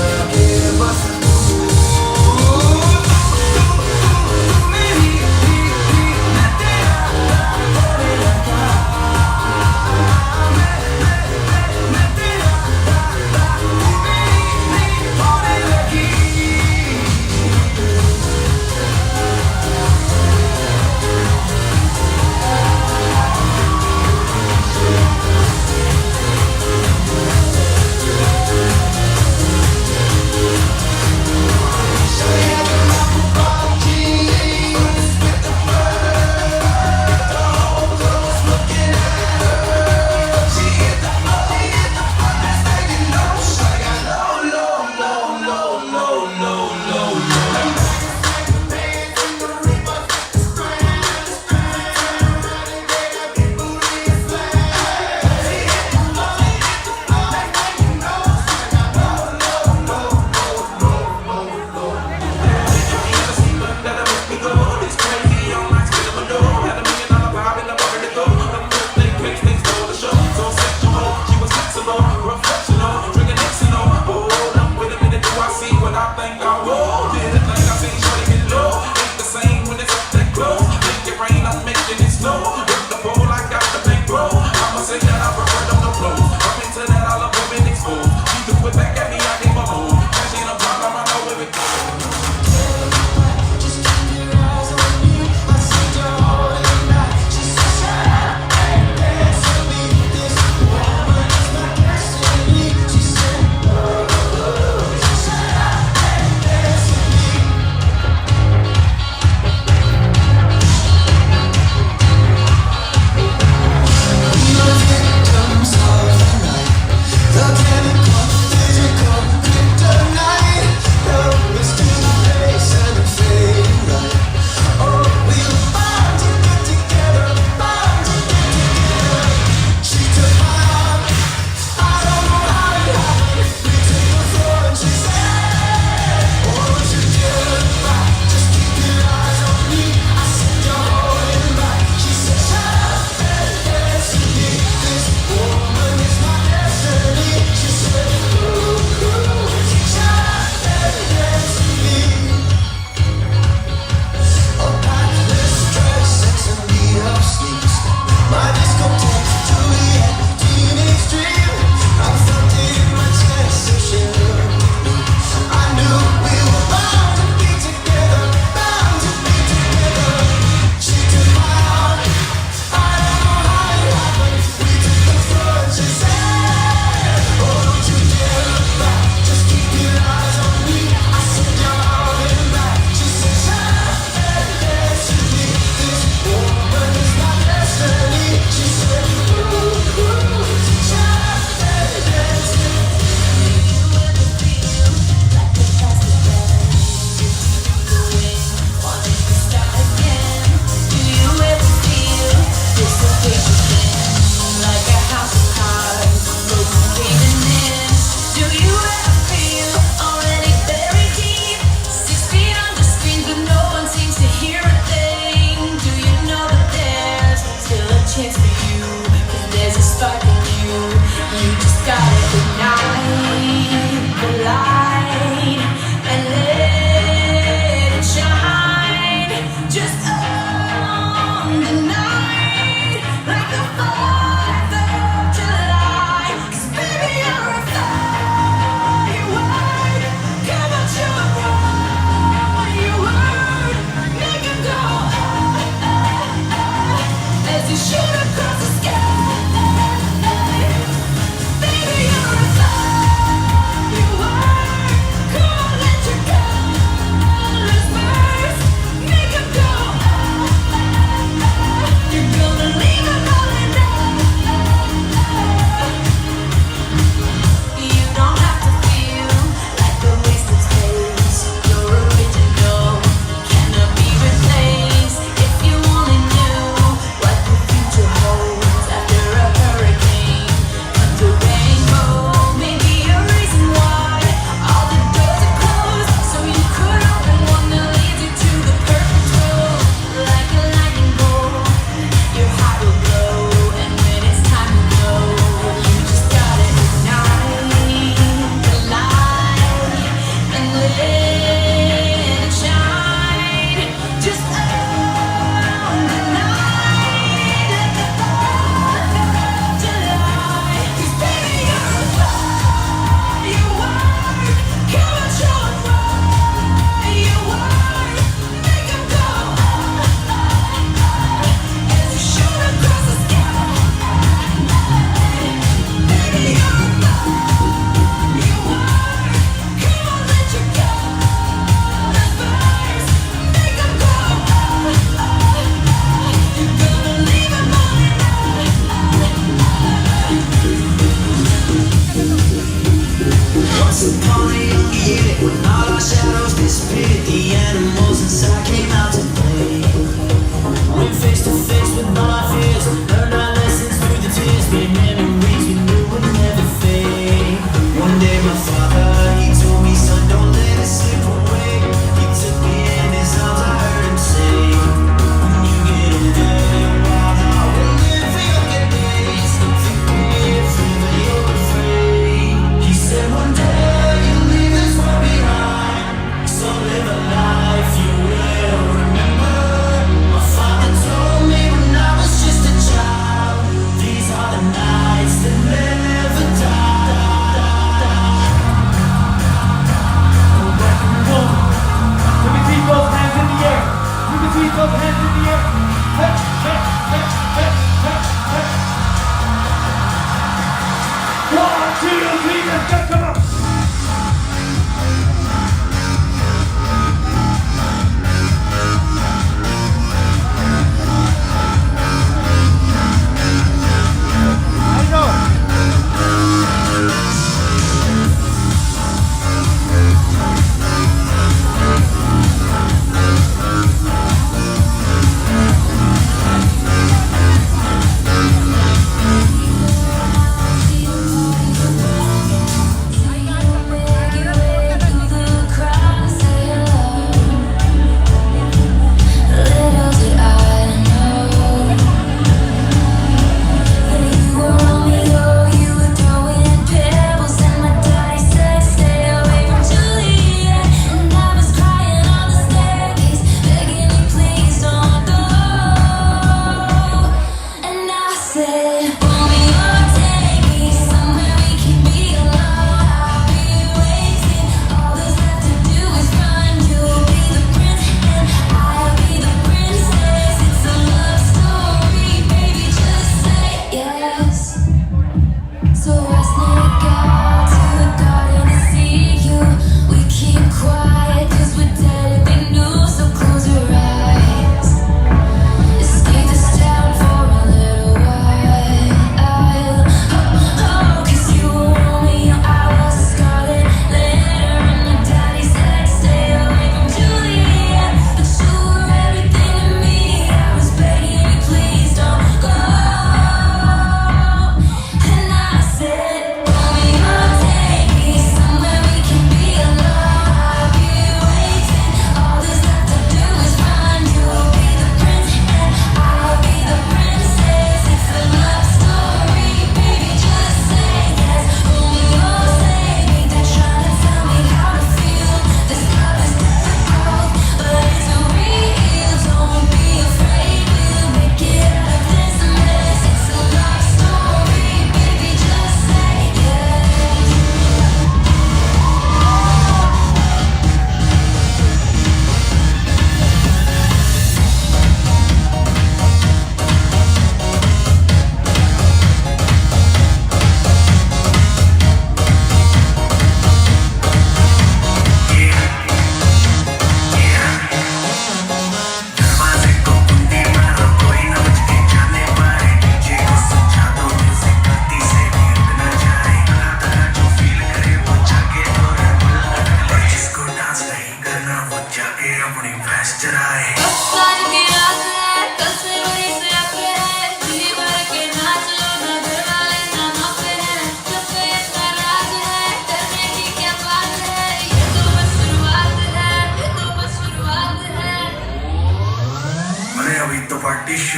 You just gotta ignite the light and let it shine. Just on the night, like the 4th of July. 'Cause baby, you're a firework. Come on, show 'em what you want. Make 'em go as you shoot across the sky. Baby, you're a firework. Come on, let your colors burst. Make 'em go. You're gonna leave 'em all in love. You don't have to feel like a wasted space. You're original, cannot be replaced. If you only knew what the future holds after a hurricane comes a rainbow. Maybe a reason why all the doors are closed, so you could open one that leads you to the perfect road. Like a lightning bolt, your heart will glow, and when it's time to go, you just gotta ignite the light and let it shine. Just on the night, like the 4th of July. 'Cause baby, you're a firework. Come on, show 'em what you want. Make 'em go as you shoot across the sky. Baby, you're a firework. Come on, let your colors burst. Make 'em go. You're gonna leave 'em all in Once upon a young year, when all our shadows disappeared, the animals inside came out to play. Went face to face with all our fears, learned our lessons through the tears, made memories we knew would never fade. One day my father, he told me, son, don't let it slip away. He took me in his arms, I heard him say, when you get older, your wild heart will live for your good days. Think if ever you're afraid. He said one day you'll leave this world behind, so live a life you will remember. My father told me when I was just a child, these are the nights that never die. Let me see those hands in the air. Let me see those hands in the air. Hey, hey, hey, hey, hey, hey. 1, 2, 3, let's go, come on. I know.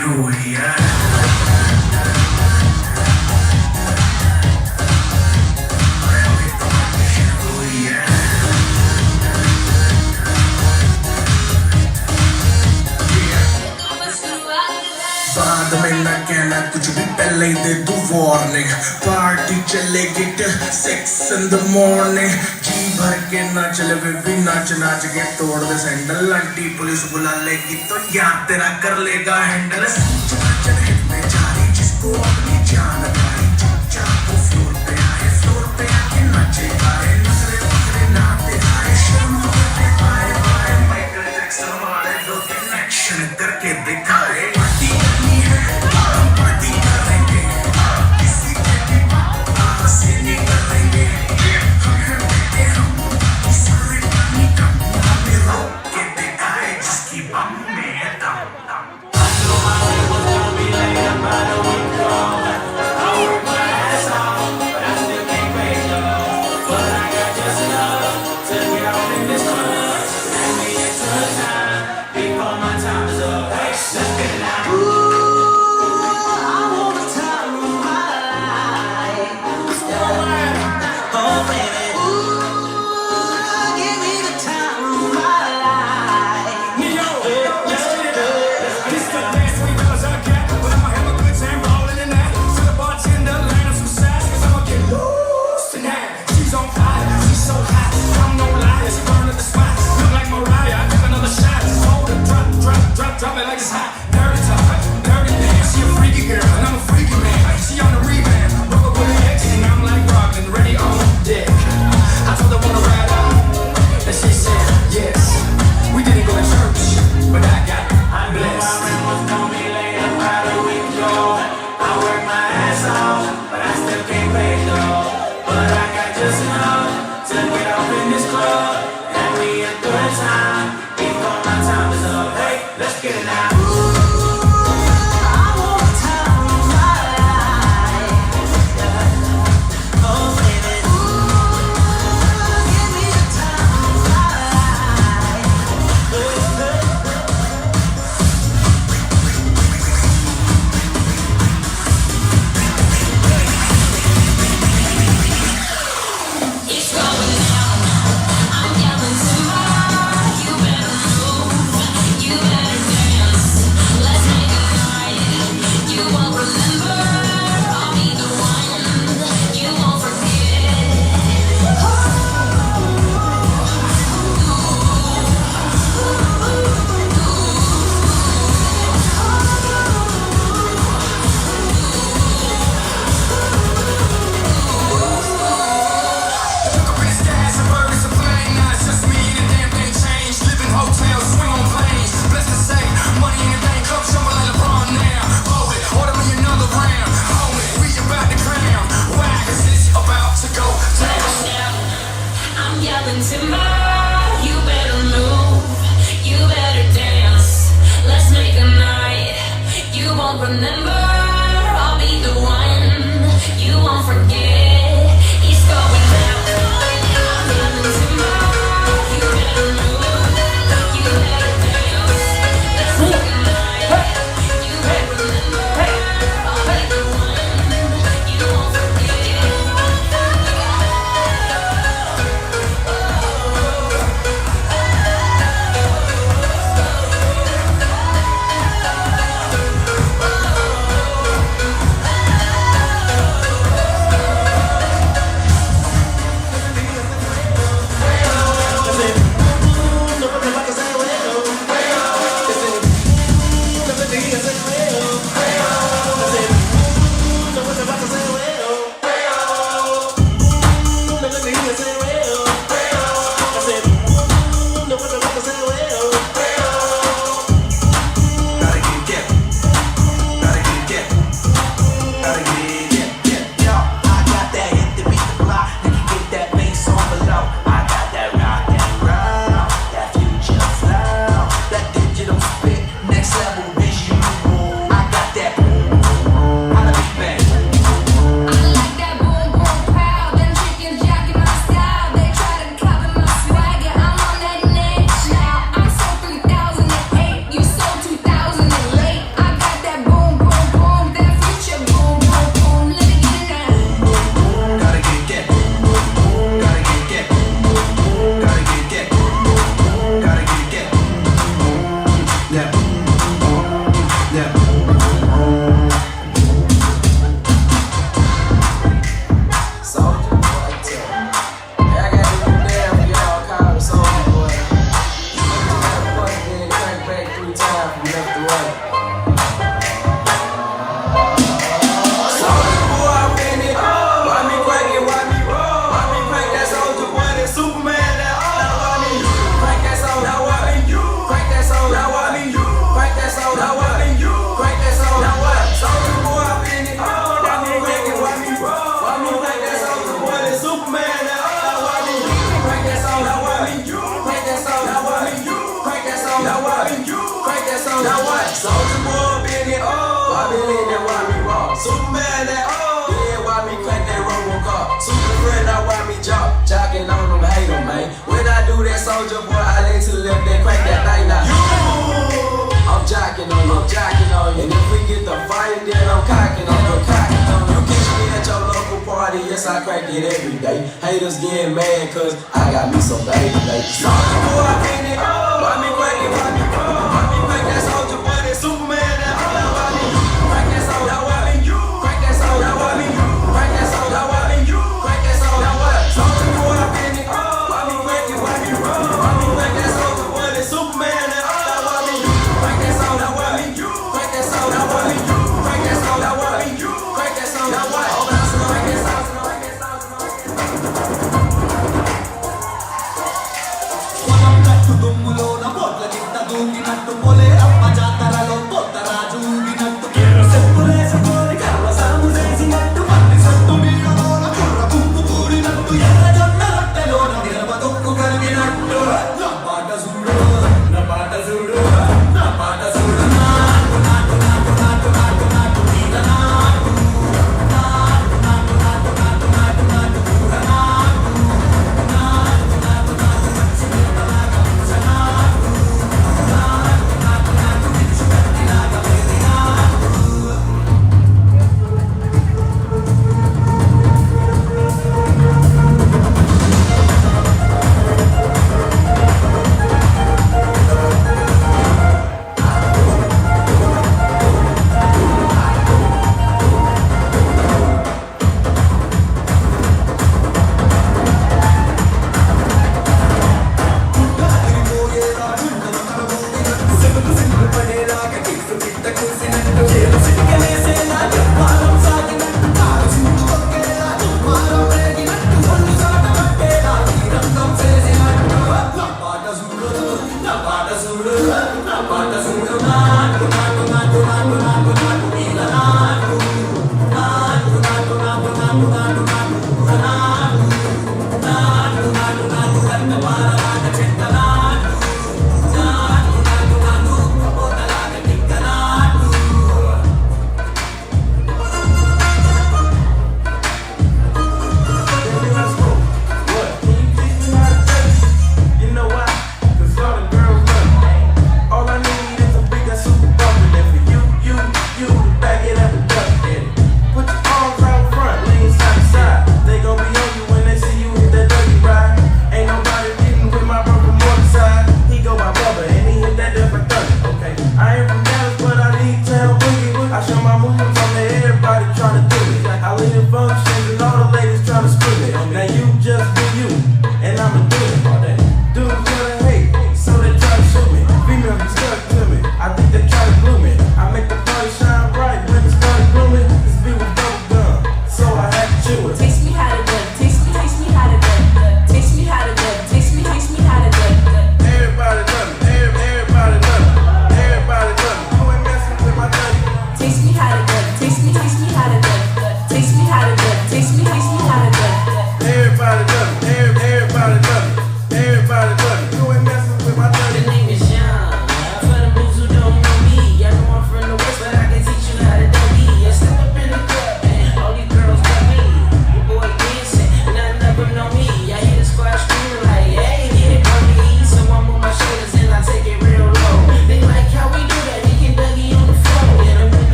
शुरू हुई है बाद में ना कहना कुछ भी पहले ही दे दूं वार्निंग पार्टी चलेगी till 6 in the morning जी भर के नाच ले बेबी नाच नाच के तोड़ दे सैंडल आंटी पुलिस बुला लेगी तो यार तेरा कर लेगा हैंडल हिट में जारी जिसको अपनी जान आई चुपचाप वो फ्लोर पे आके नाचेगा नखरे वखरे ना दिखाए शर्म करते पाए पाए माइकल जैक्सन वाले दो कनेक्शन करके दिखाए soldier boy, I lay to the left and crack that thing now. I'm jocking on you, I'm jocking on you. And if we get the fire, then I'm cocking on you, cocking on you. You catch me at your local party, yes, I crack it every day. Haters getting mad, cause I got me some baby, baby. Soldier boy, I been it, why me crack it, why me crack that soldier boy, that Superman, that why me crack that soldier, why me crack that soldier, why me crack that soldier, why me crack that soldier, what? Soldier boy, I been it, why me crack it, why me crack that soldier boy, that Superman, that why me crack that soldier, why me crack that soldier, why me crack that soldier, why me crack that soldier, what? Open up some crack that soldier.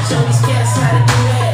Show these cats how to do that.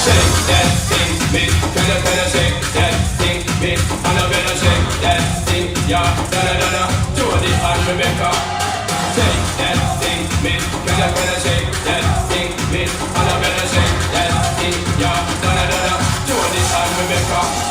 Shake that thing, miss. Can I shake that thing, miss? And I better shake that thing, yeah. Da da da da. Jody and Rebecca. Shake that thing, miss. Can I shake that thing, miss? And I better shake that thing, yeah. Da da da da. Jody and Rebecca.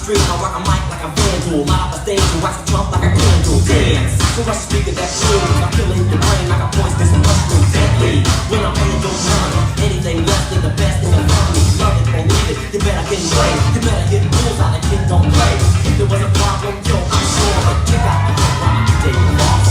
street, I rock a mic like a vandal. Light up a stage and wax the trump like a candle. Dance, so rush the speaker that's true. I'm killing your brain like a poisonous mushroom. Deadly, when I'm playing those money. Anything less than the best in the economy. Love it or leave it, you better get played. You better hit rules out and kid don't play. If there was a problem, yo, I'm sure I'd kick out the rock, take it off.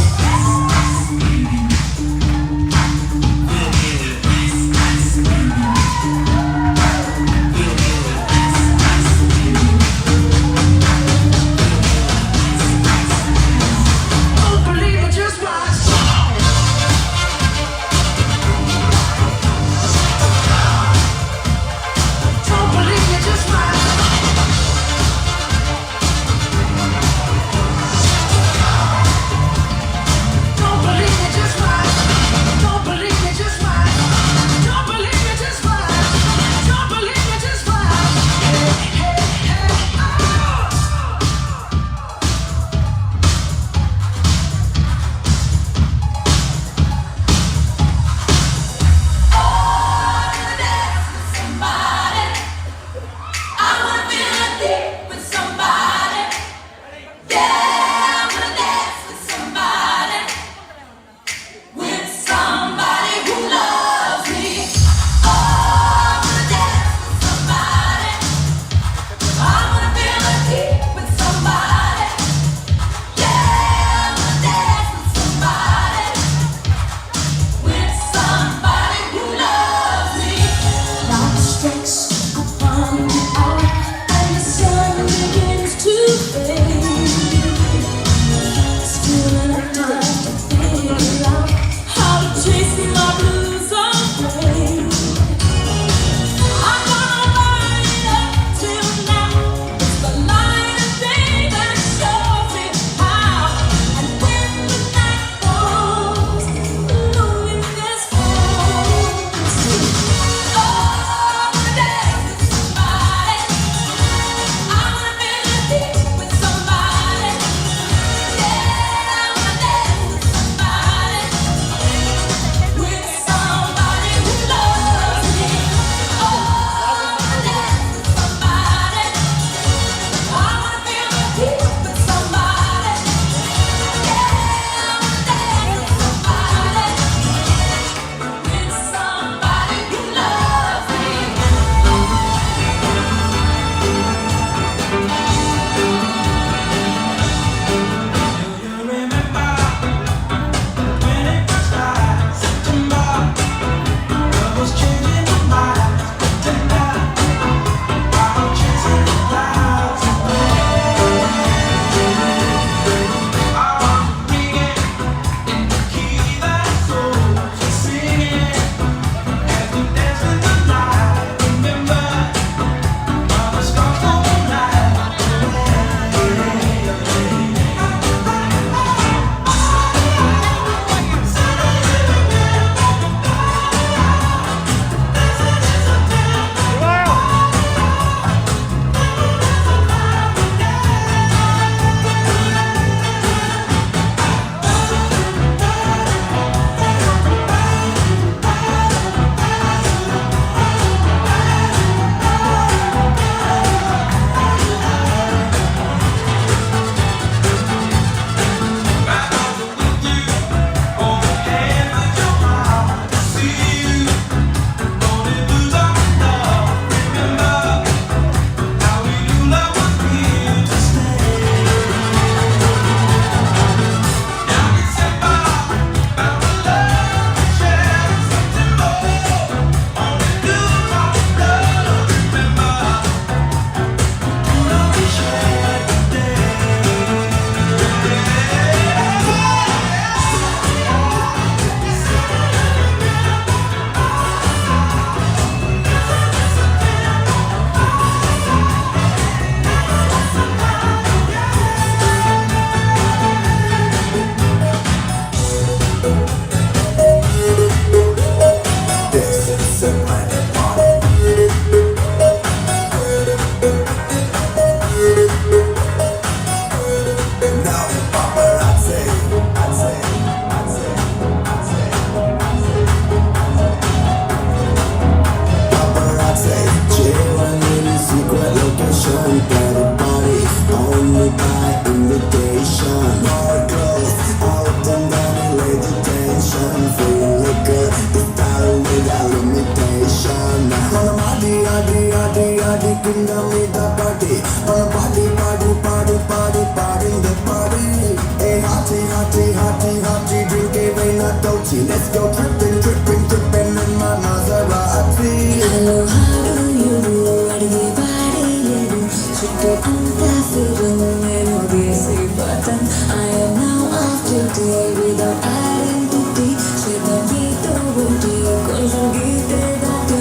అంతా feeling నేను వేసేవాటం I am now off today without identity చేద్దాం నీతో ఉంటే కొంచెం గీతే దాటి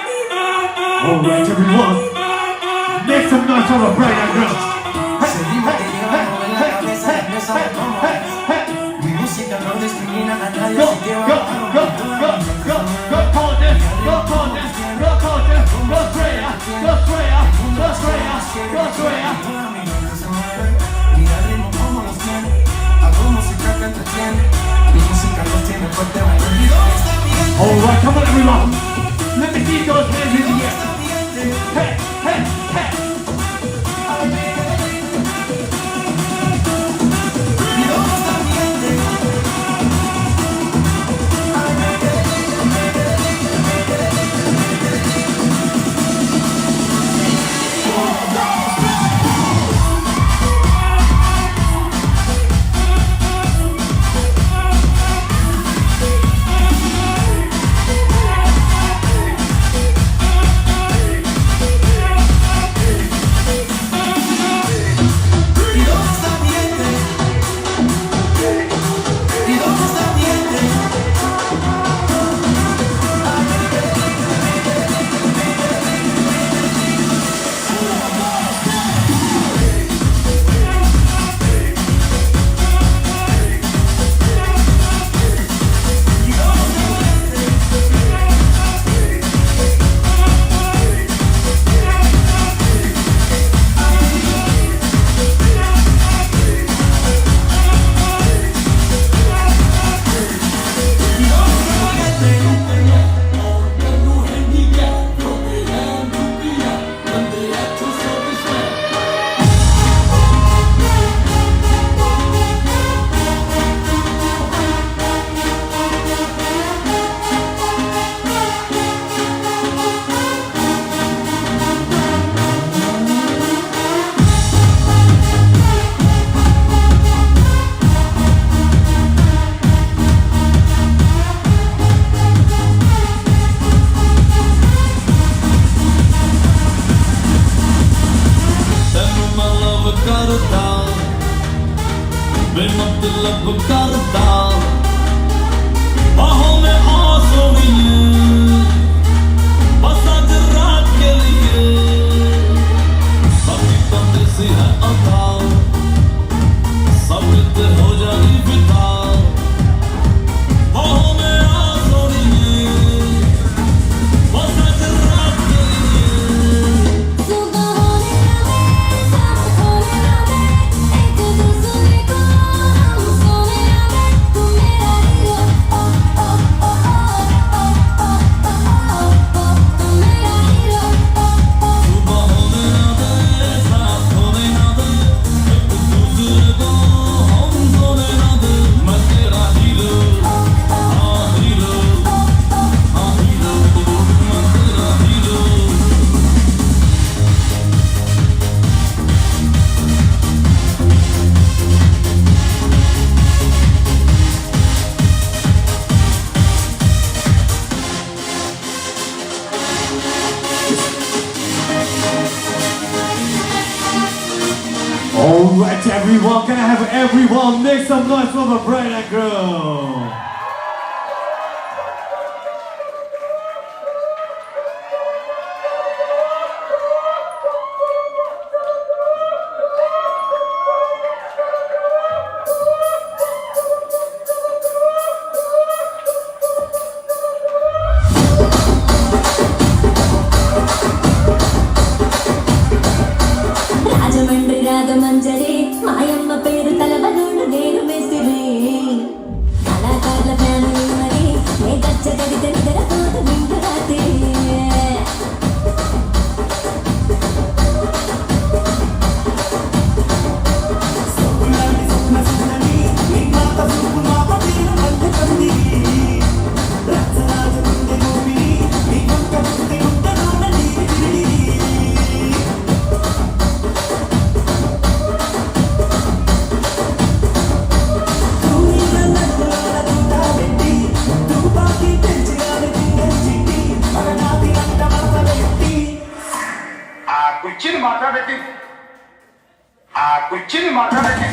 Alright everyone, make some noise for a bright and girl. Seguimos te llevamos en la cabeza, no sabes cómo. Mi música no discrimina a nadie, así que vamos. Go Colton, go Colton, go Colton, go Sreya, go Sreya, go Sreya, go Sreya. Mira el ritmo como los tiene, hago música que entretiene. Mi música los tiene fuerte bailando. Alright, come on everyone, let me see those hands in the air. Hey, hey, hey. मतलब करता बाहों में आ सोनिए बस आज रात के लिए बाकी तो देसी है अदा सब रिश्ते हो जाए फिदा बाहों में आ सोनिए बस आज रात के लिए सुबह होने लगे शाम होने लगे एक दूसरे को हम सोने लगे तू मेरा हीरो ओ ओ ओ ओ ओ ओ ओ तू मेरा हीरो ओ ओ सुबह होने ना दे साथ होने ना दे एक दूसरे को हम सोने ना दे मैं तेरा हीरो हाँ हीरो हाँ हीरो मैं तेरा hero Alright, everyone, can I have everyone make some noise for the bride and groom? Rajahmundry Ragamanjari మాయమ్మ పేరు తలవనోడు నేను మెసిరి కళాకారుల ఫ్యామిలీ మరి నే గచ్చ గడితే నిద్రపోతు వింటు రాత్రి కుర్చీని మాట్లాడేది ఆ కుర్చీని మాట్లాడేది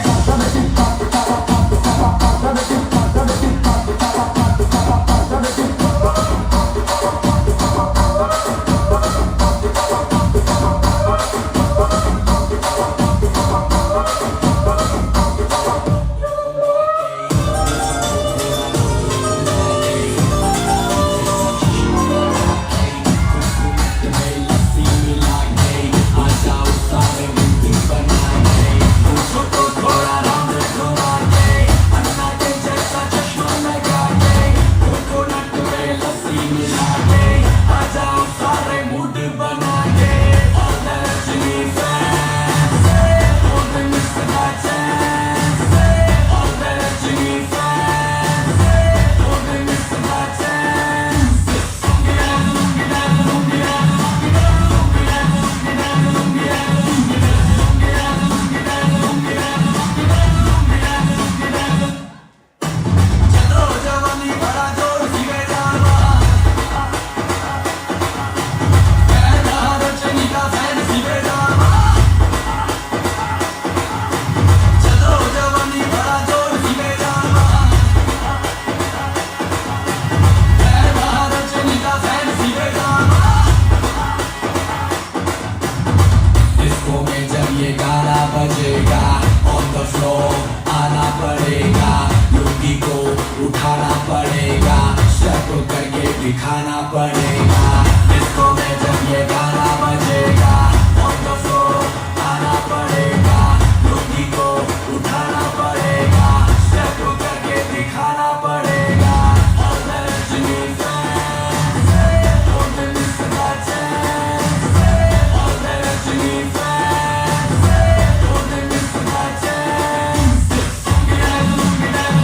दिखाना पड़ेगा इसको में जब ये गाना बजेगा ऑन द फ्लोर आना पड़ेगा लुंगी को उठाना पड़ेगा स्टेप करके दिखाना पड़ेगा और रजनी फैंस और मिस द चांस और रजनी फैंस और miss the chance lungi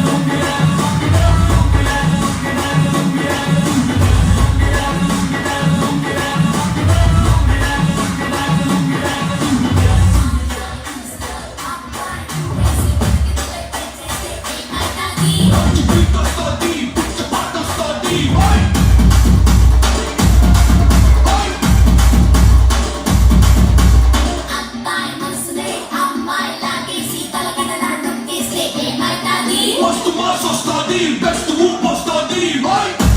asla değil, best of asla değil. Hay!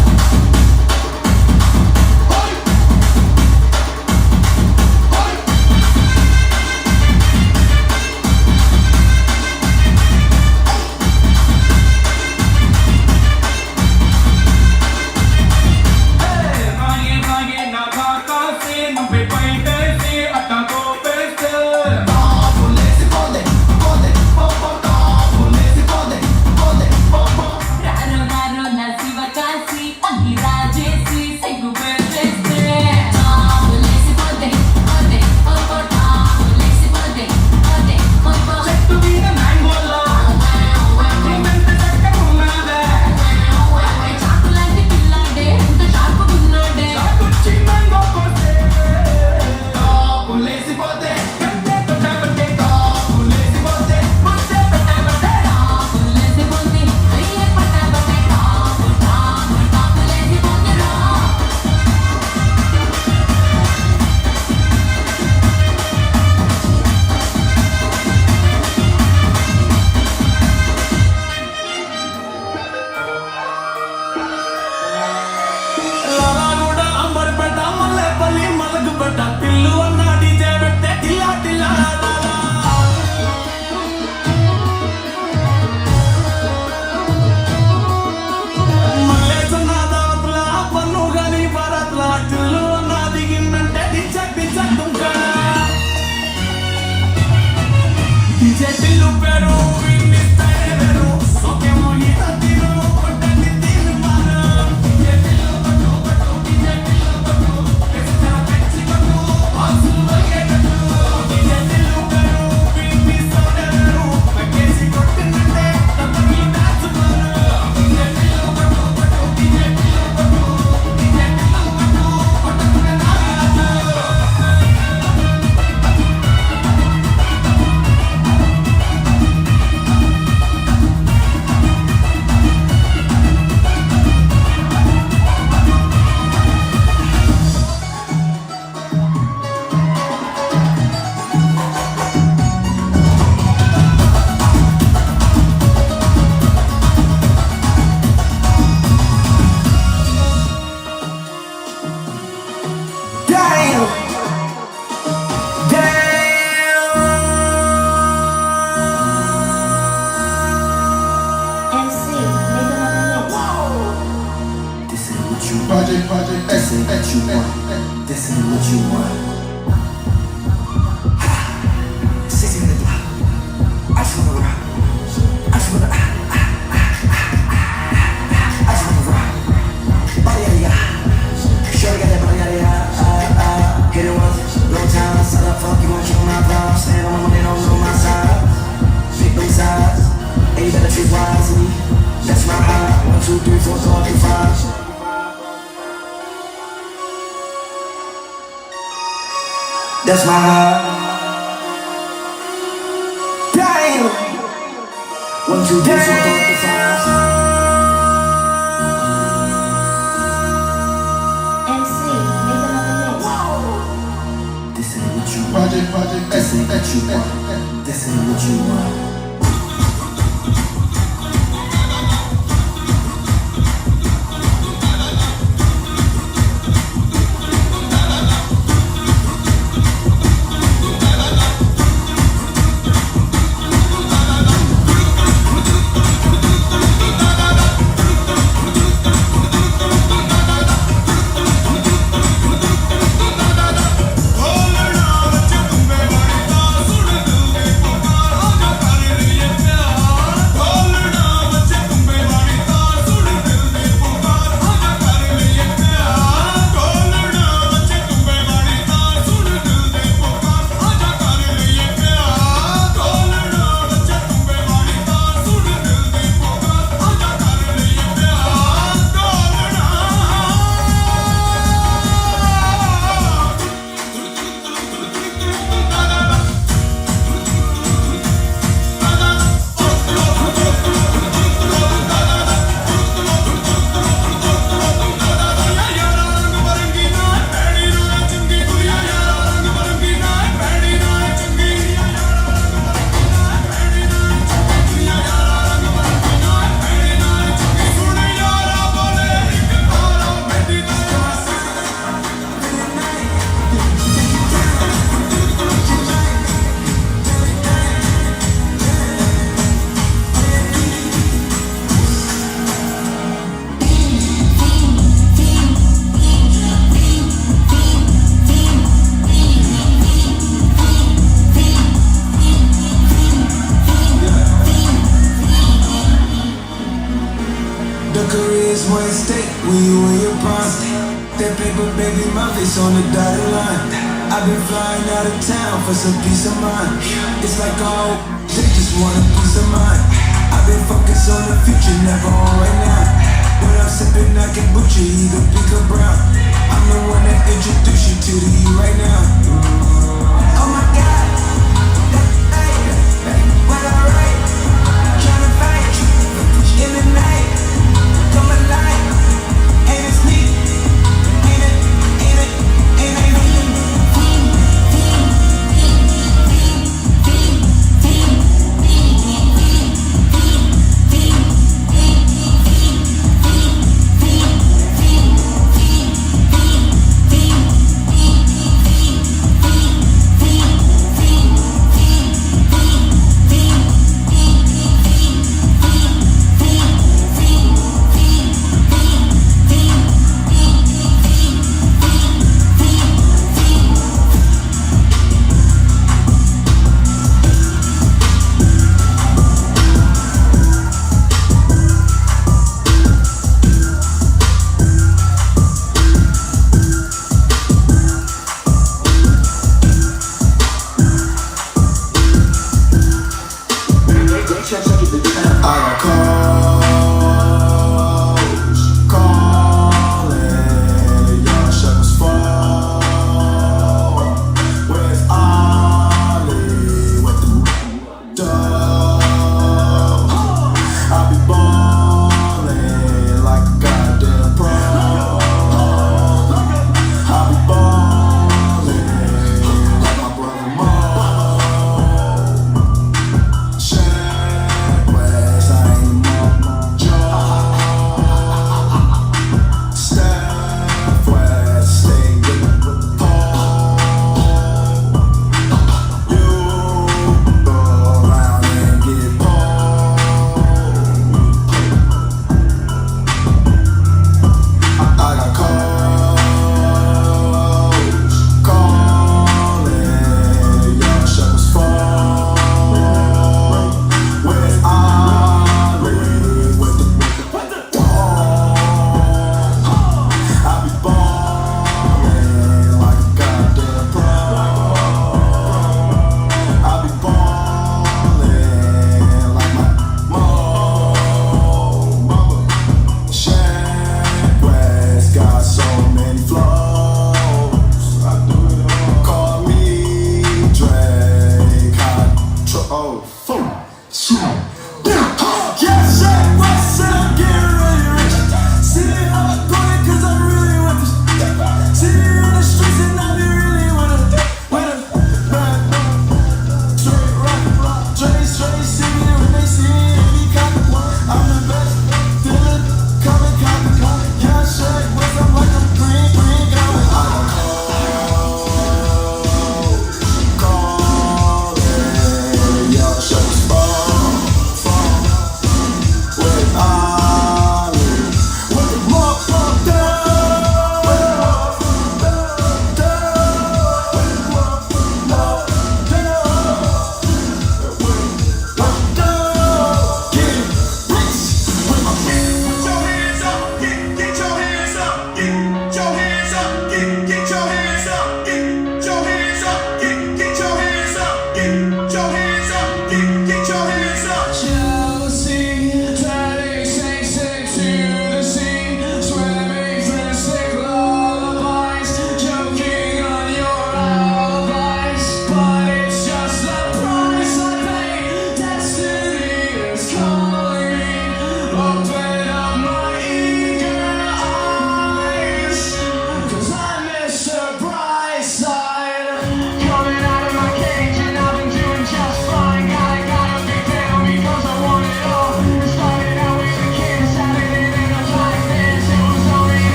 Project, this ain't what you want. This ain't what you want. 60 in the block. I just wanna rock. I just wanna I just wanna rock. Body yada yada. Sure got that body yada yada. Hit it once, no time. Side up, fuck, you gon' kill my vibe. Stand on my money, don't know my side. Big big size. And you better treat wisely. That's my high. 1, 2, 3, 4, 5. That's my heart. Damn. 1, 2, 3, 4, 5. MC, make another mix. This ain't what you want. Project, this ain't what you want. This ain't what you want. when you in your prime. That paper, baby, my face on the dotted line. I've been flying out of town for some peace of mind. It's like all they just want a peace of mind. I've been focused on the future, never on right now. When I'm sipping, I can butcher either pink or brown. I'm the one that introduced you to the you right now. Oh my God, what I write, tryna fight in the night, come alive, ain't it sneak, ain't it, ain't it, ain't it.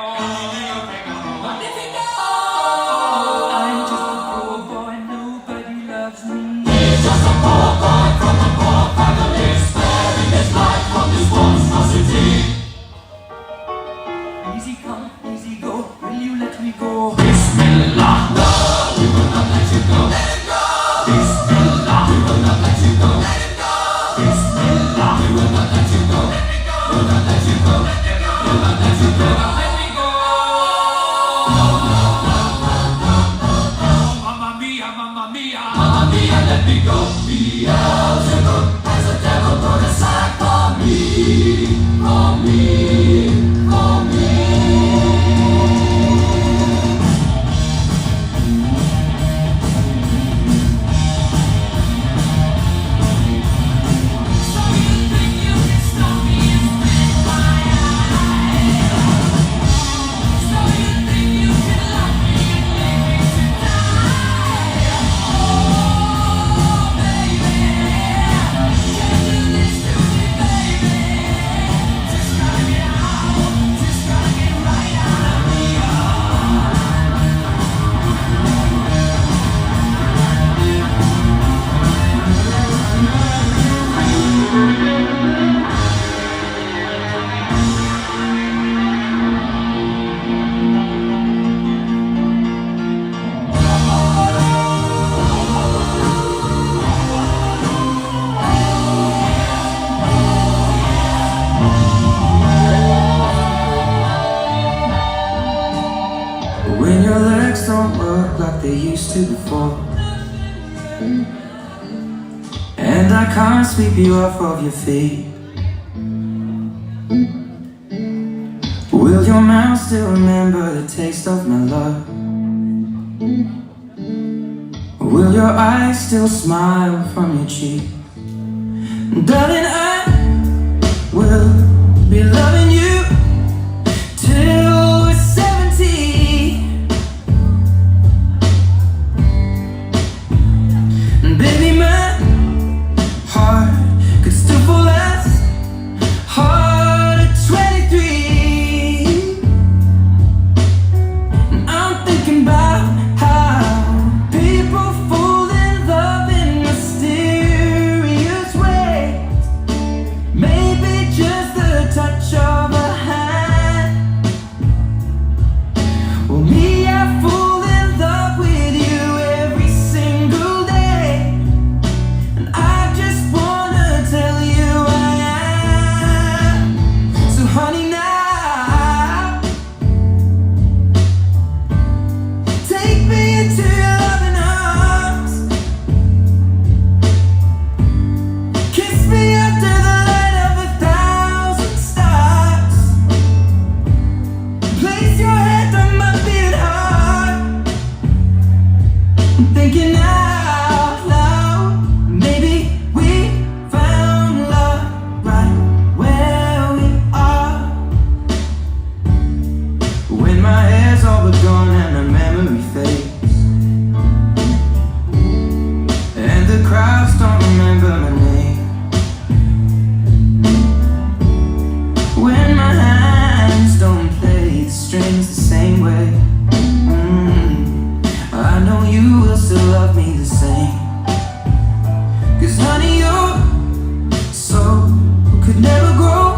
I'm just a poor boy, nobody loves me. Easy come, easy go, will you let me go? Bismillah, no, we will not let you go. Let it go. Bismillah, we will not let you go. Let it go. Bismillah, we will not let you go. Let me go. We'll not let you go. Let it go. We'll not let you go. Let me go. No, no, no, no, no, no, no. Mamma mia, mamma mia. Mamma mia, let me go. Beelzebub has a devil put a sack on me. On me. On me. When your legs don't work like they used to before, and I can't sweep you off of your feet, will your mouth still remember the taste of my love? Will your eyes still smile from your cheek? Darling, I will be loving you till we're 70. Baby, my heart could still fall as hard at 23. And I'm thinking about how people fall in love in mysterious ways. Maybe just the touch of a hand. Well, me, I fall in love with you every single day. And I just wanna tell you I am. So honey, now take me into your loving arms. Kiss me under the light of 1,000 stars. Place your head on my beating heart. I'm thinking out loud, maybe we found love right where we are. When my hair's all but gone and the memory fades, and the crowds don't remember my name. When my hands don't play the strings the same way, I know you will still love me the same. 'Cause honey, your soul could never grow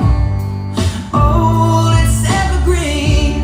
old, it's evergreen.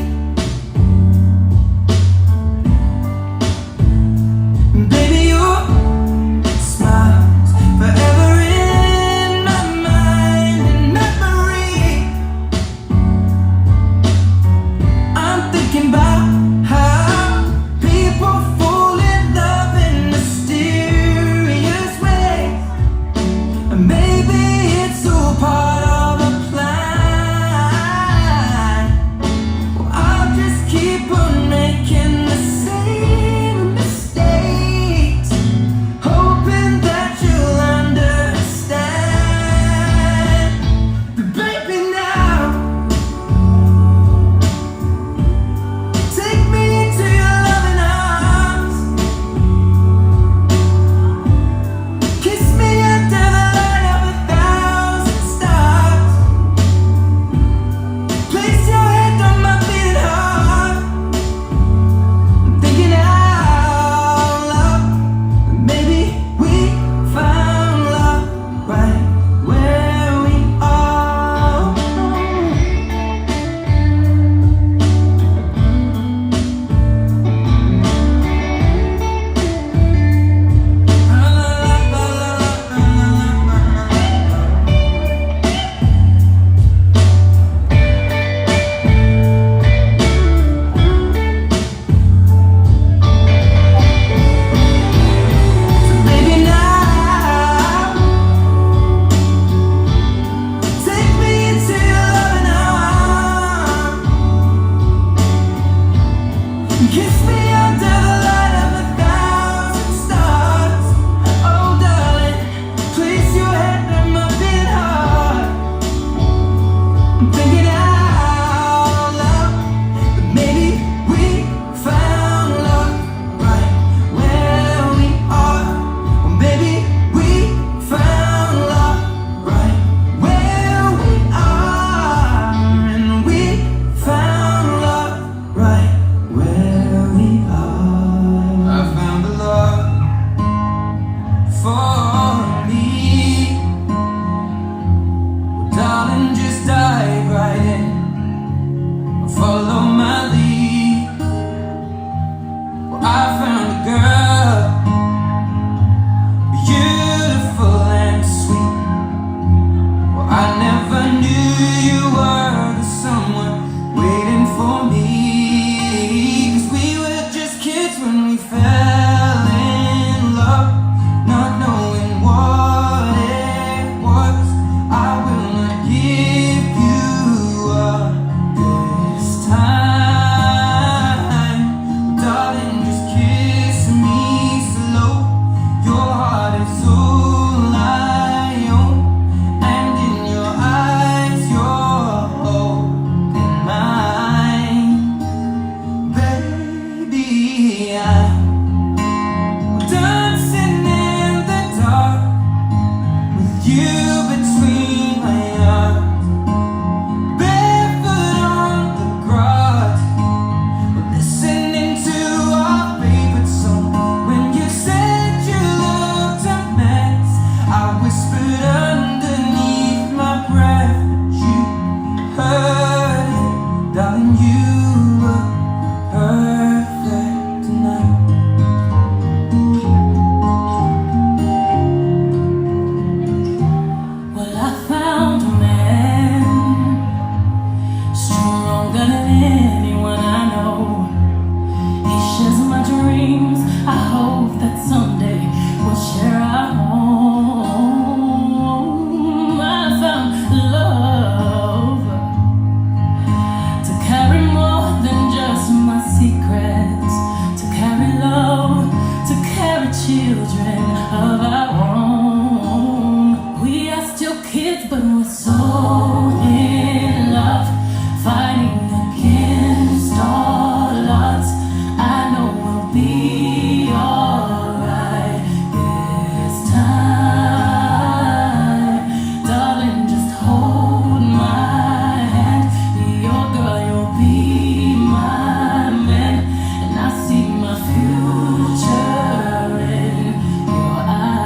follow my lead. Well, I found a girl, beautiful and sweet. Well, I never knew you were the someone waiting for me. 'Cause we were just kids when we fell in love, not knowing what it was. I will not give you up this time, darling. Just kiss me slow. Your heart is all I own, and in your eyes you're holding mine, baby. I'm dancing in the dark with you between my arms, barefoot on the grass, listening to our favorite song. When you said you looked a mess, I whispered underneath my breath, but you heard it, darling. You were perfect tonight. Well, I found a man stronger than anyone I know. He shares my dreams. I hope that someday we'll share our home. I found love to carry more than just my secrets, to carry love, to carry children of our own. We are still kids, but we're so in love, fighting against all odds. I know we'll be alright this time, darling. Just hold my hand, be your girl, you'll be my man, and I see my future in your eyes.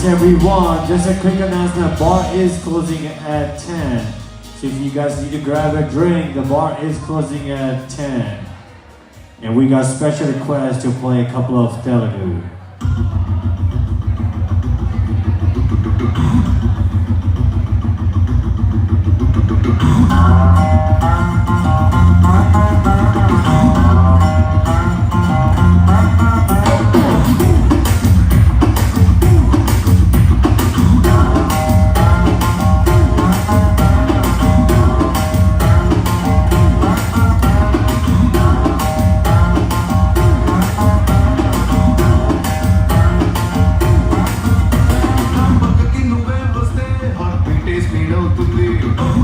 everyone. Just a quick announcement. Bar is closing at 10. So if you guys need to grab a drink, the bar is closing at 10. And we got special requests to play a couple of Telugu. పక్కకి నువ్వే వస్తే heart beat speed అవుతుంది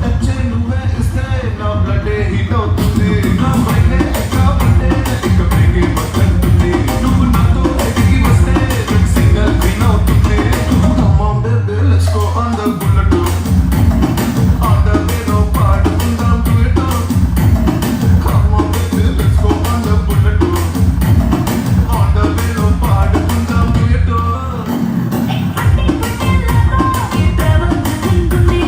touch నువ్వే ఇస్తే నా blood heat అవుతుంది నా పైనే ఎక్కా ఉంటే ఇక బ్రేక్ వస్తుంది నువ్వు నాతో ఎదిగి వస్తే సింగల్ విన్ అవుతుంది come on baby let's go on the bullet on the way no పాడుకుందాం duet come on baby let's go on the bullet on the way no పాడుకుందాం డ్యూయెట్ ఈ ప్రేమ తింటుంది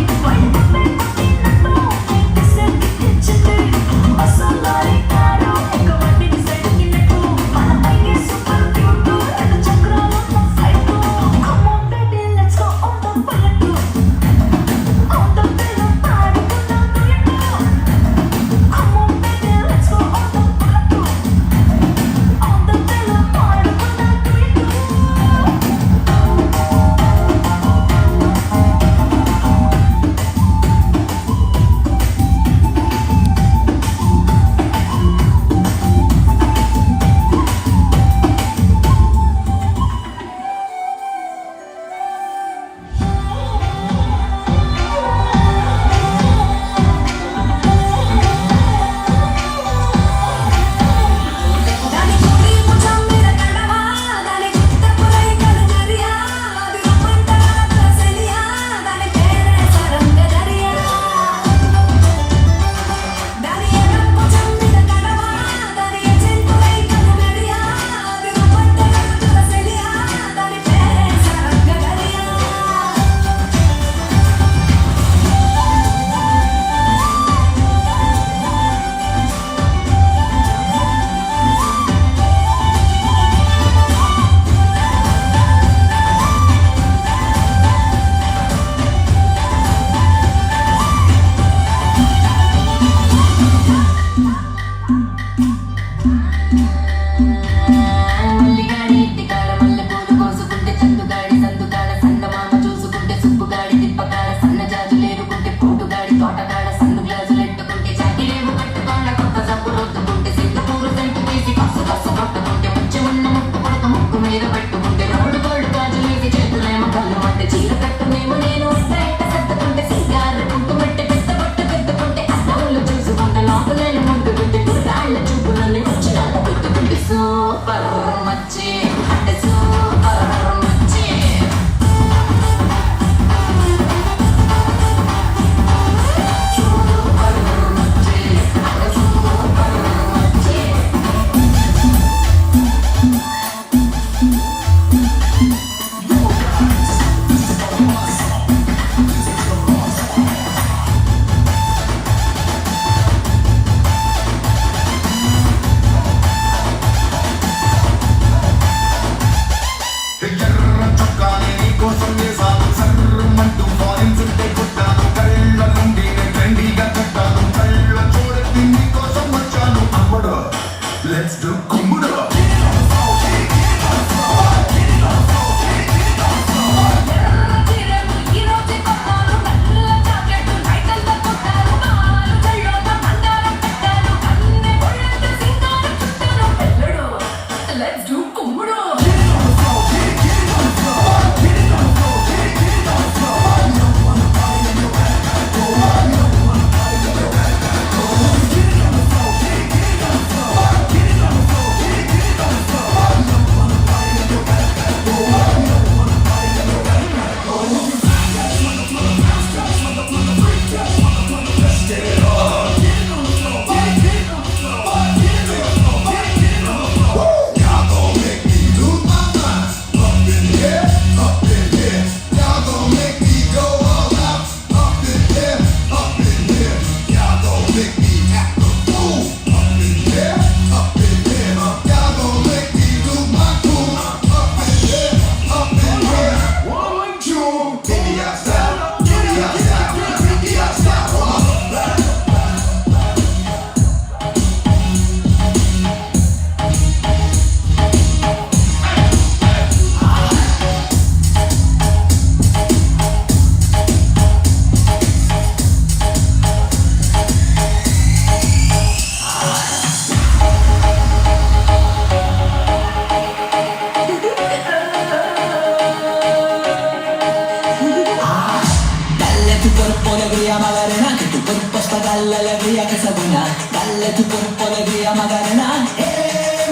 alegría Magarena, que tu cuerpo es para darle alegría que se buena. Dale tu cuerpo alegría Magarena,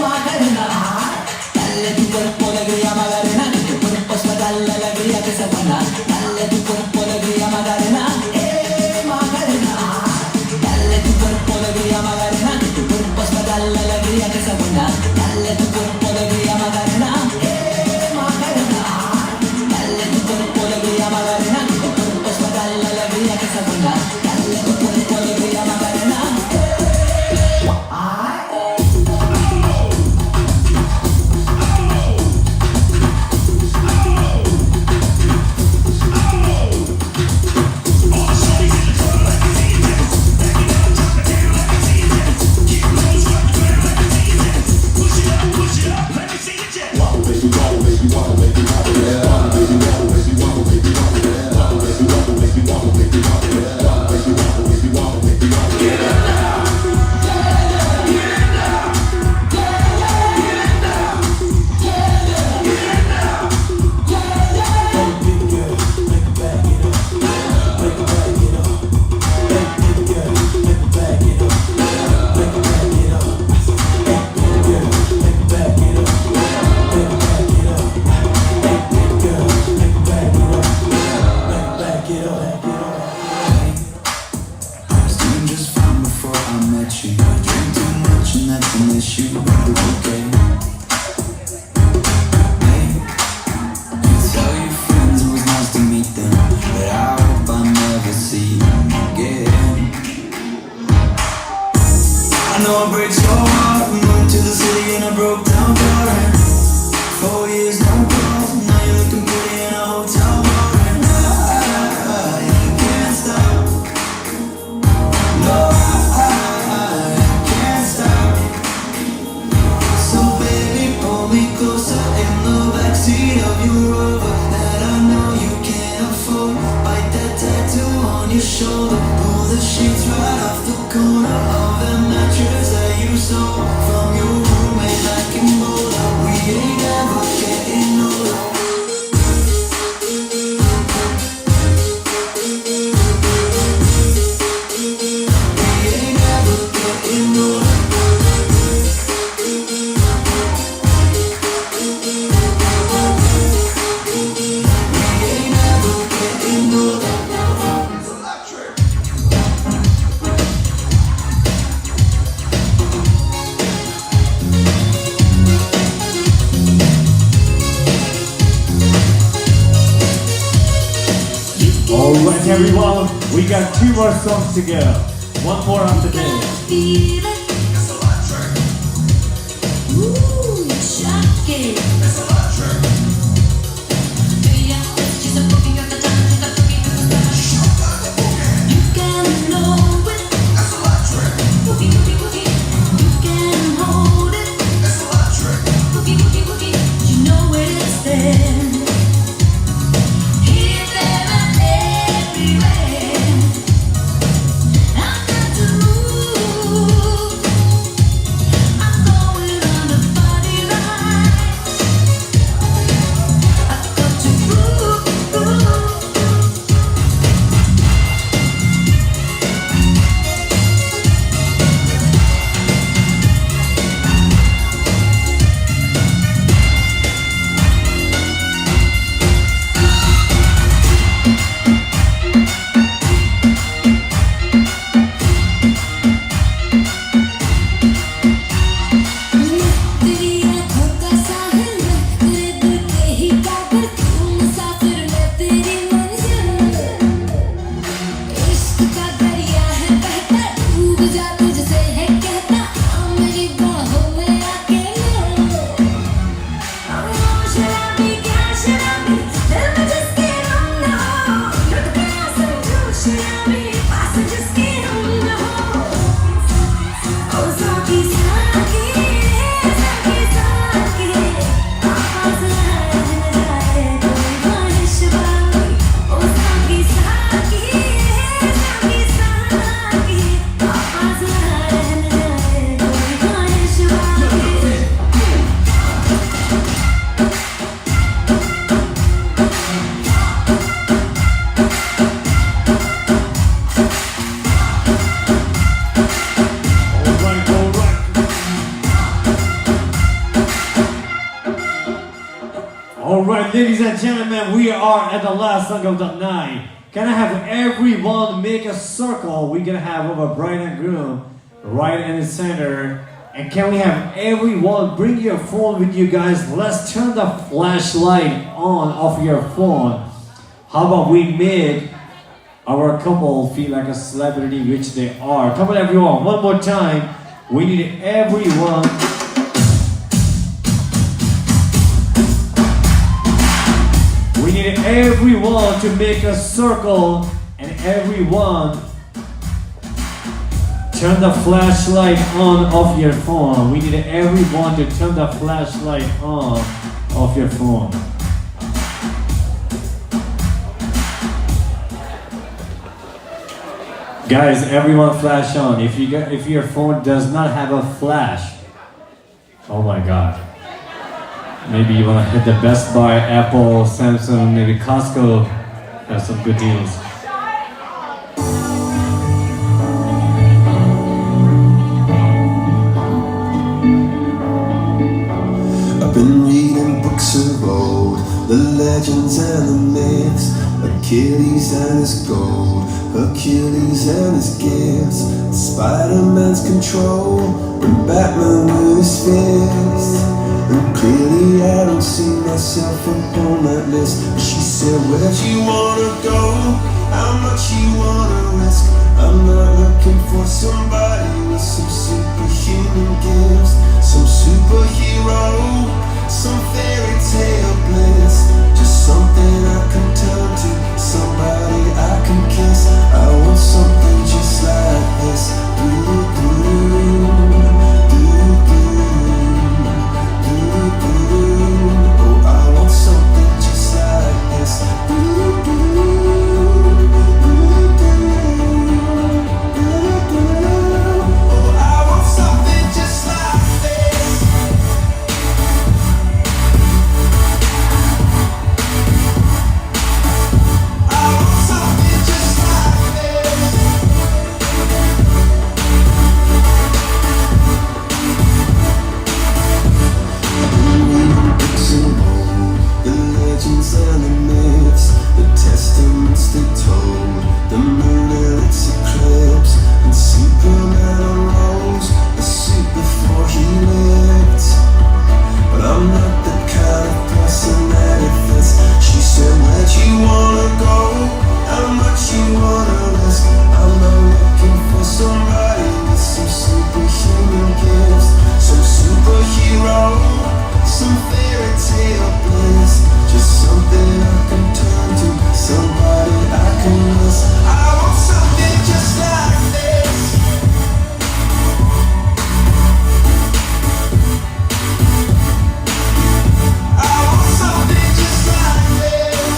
Magarena. Dale tu cuerpo alegría Magarena, que tu cuerpo es para darle alegría que se buena. Dale tu cuerpo alegría Magarena, Magarena. Dale tu cuerpo alegría Magarena, que tu cuerpo es para darle alegría que se buena. Dale tu cuerpo alegría Magarena, Magarena. Dale tu cuerpo alegría Magarena, que tu cuerpo es para darle alegría que se buena. Dale tu cuerpo alegría Magarena. Alright everyone, we got 2 more songs to go. One more after this. Ooh, shocking. gentlemen, we are at the last song of the night. Can I have everyone make a circle? We're gonna have our bride and groom right in the center. And can we have everyone bring your phone with you guys? Let's turn the flashlight on of your phone. How about we make our couple feel like a celebrity, which they are. Come on everyone, one more time. We need everyone. We need everyone to make a circle, and everyone turn the flashlight on of your phone. We need everyone to turn the flashlight on of your phone. Guys, everyone flash on. If your phone does not have a flash, oh my god. Maybe you wanna hit the Best Buy, Apple, Samsung, maybe Costco. Have some good deals. I've been reading books of old, the legends and the myths, Achilles and his gold, Hercules and his gifts, Spider-Man's control, and Batman with his fist. And clearly I don't see myself upon that list. She said, where'd you wanna go? How much you wanna risk? I'm not looking for somebody with some superhuman gifts, some superhero, some fairy tale bliss. Just something I can turn to, somebody I can kiss. I want something just like this. Oh, I want something just like this. Oh, I want something just like this. I want something just like this. Books of old, the legends and the myths, the testaments they told, the moon and its eclipse, and Superman unrolls a suit before he lived. But I'm not the kind of person that it fits. She said, where'd you wanna go? How much you wanna risk? I'm not looking for somebody with some superhuman gifts, some superhero, some fairy tale bliss. Just something I can turn to, somebody I can miss. I want something just like this. I want something just like this.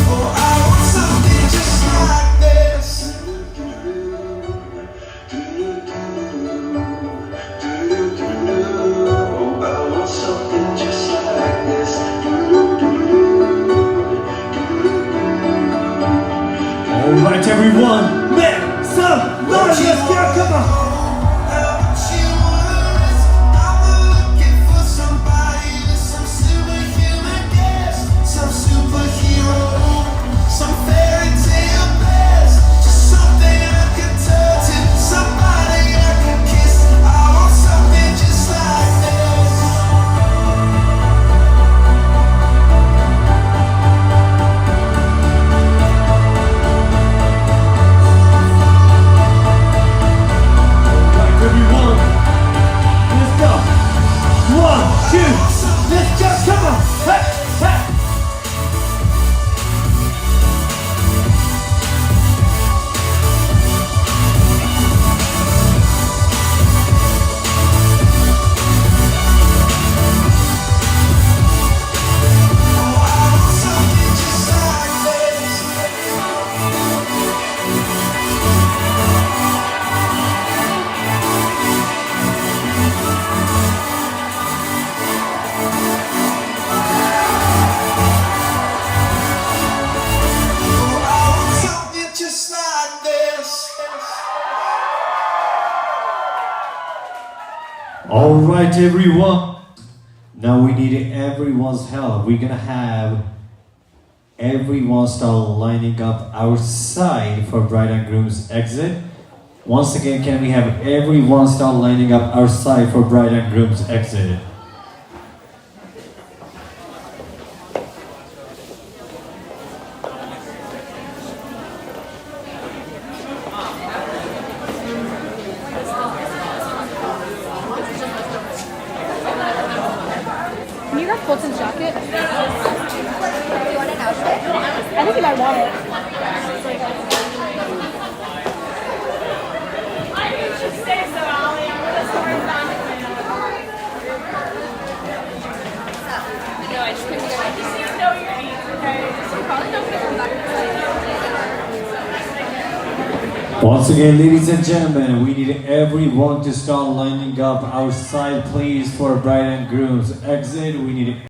Oh, I want something just like this. Oh, I want something just like this. Alright everyone, make some noise, let's go, come on! All right, everyone. Now we need everyone's help. We're gonna have everyone start lining up outside for bride and groom's exit. Once again, can we have everyone start lining up outside for bride and groom's exit? Can you grab Colton's jacket? I think he might want it. Once again, ladies and gentlemen, we need everyone to start lining up outside, please, for bride and groom's exit. We need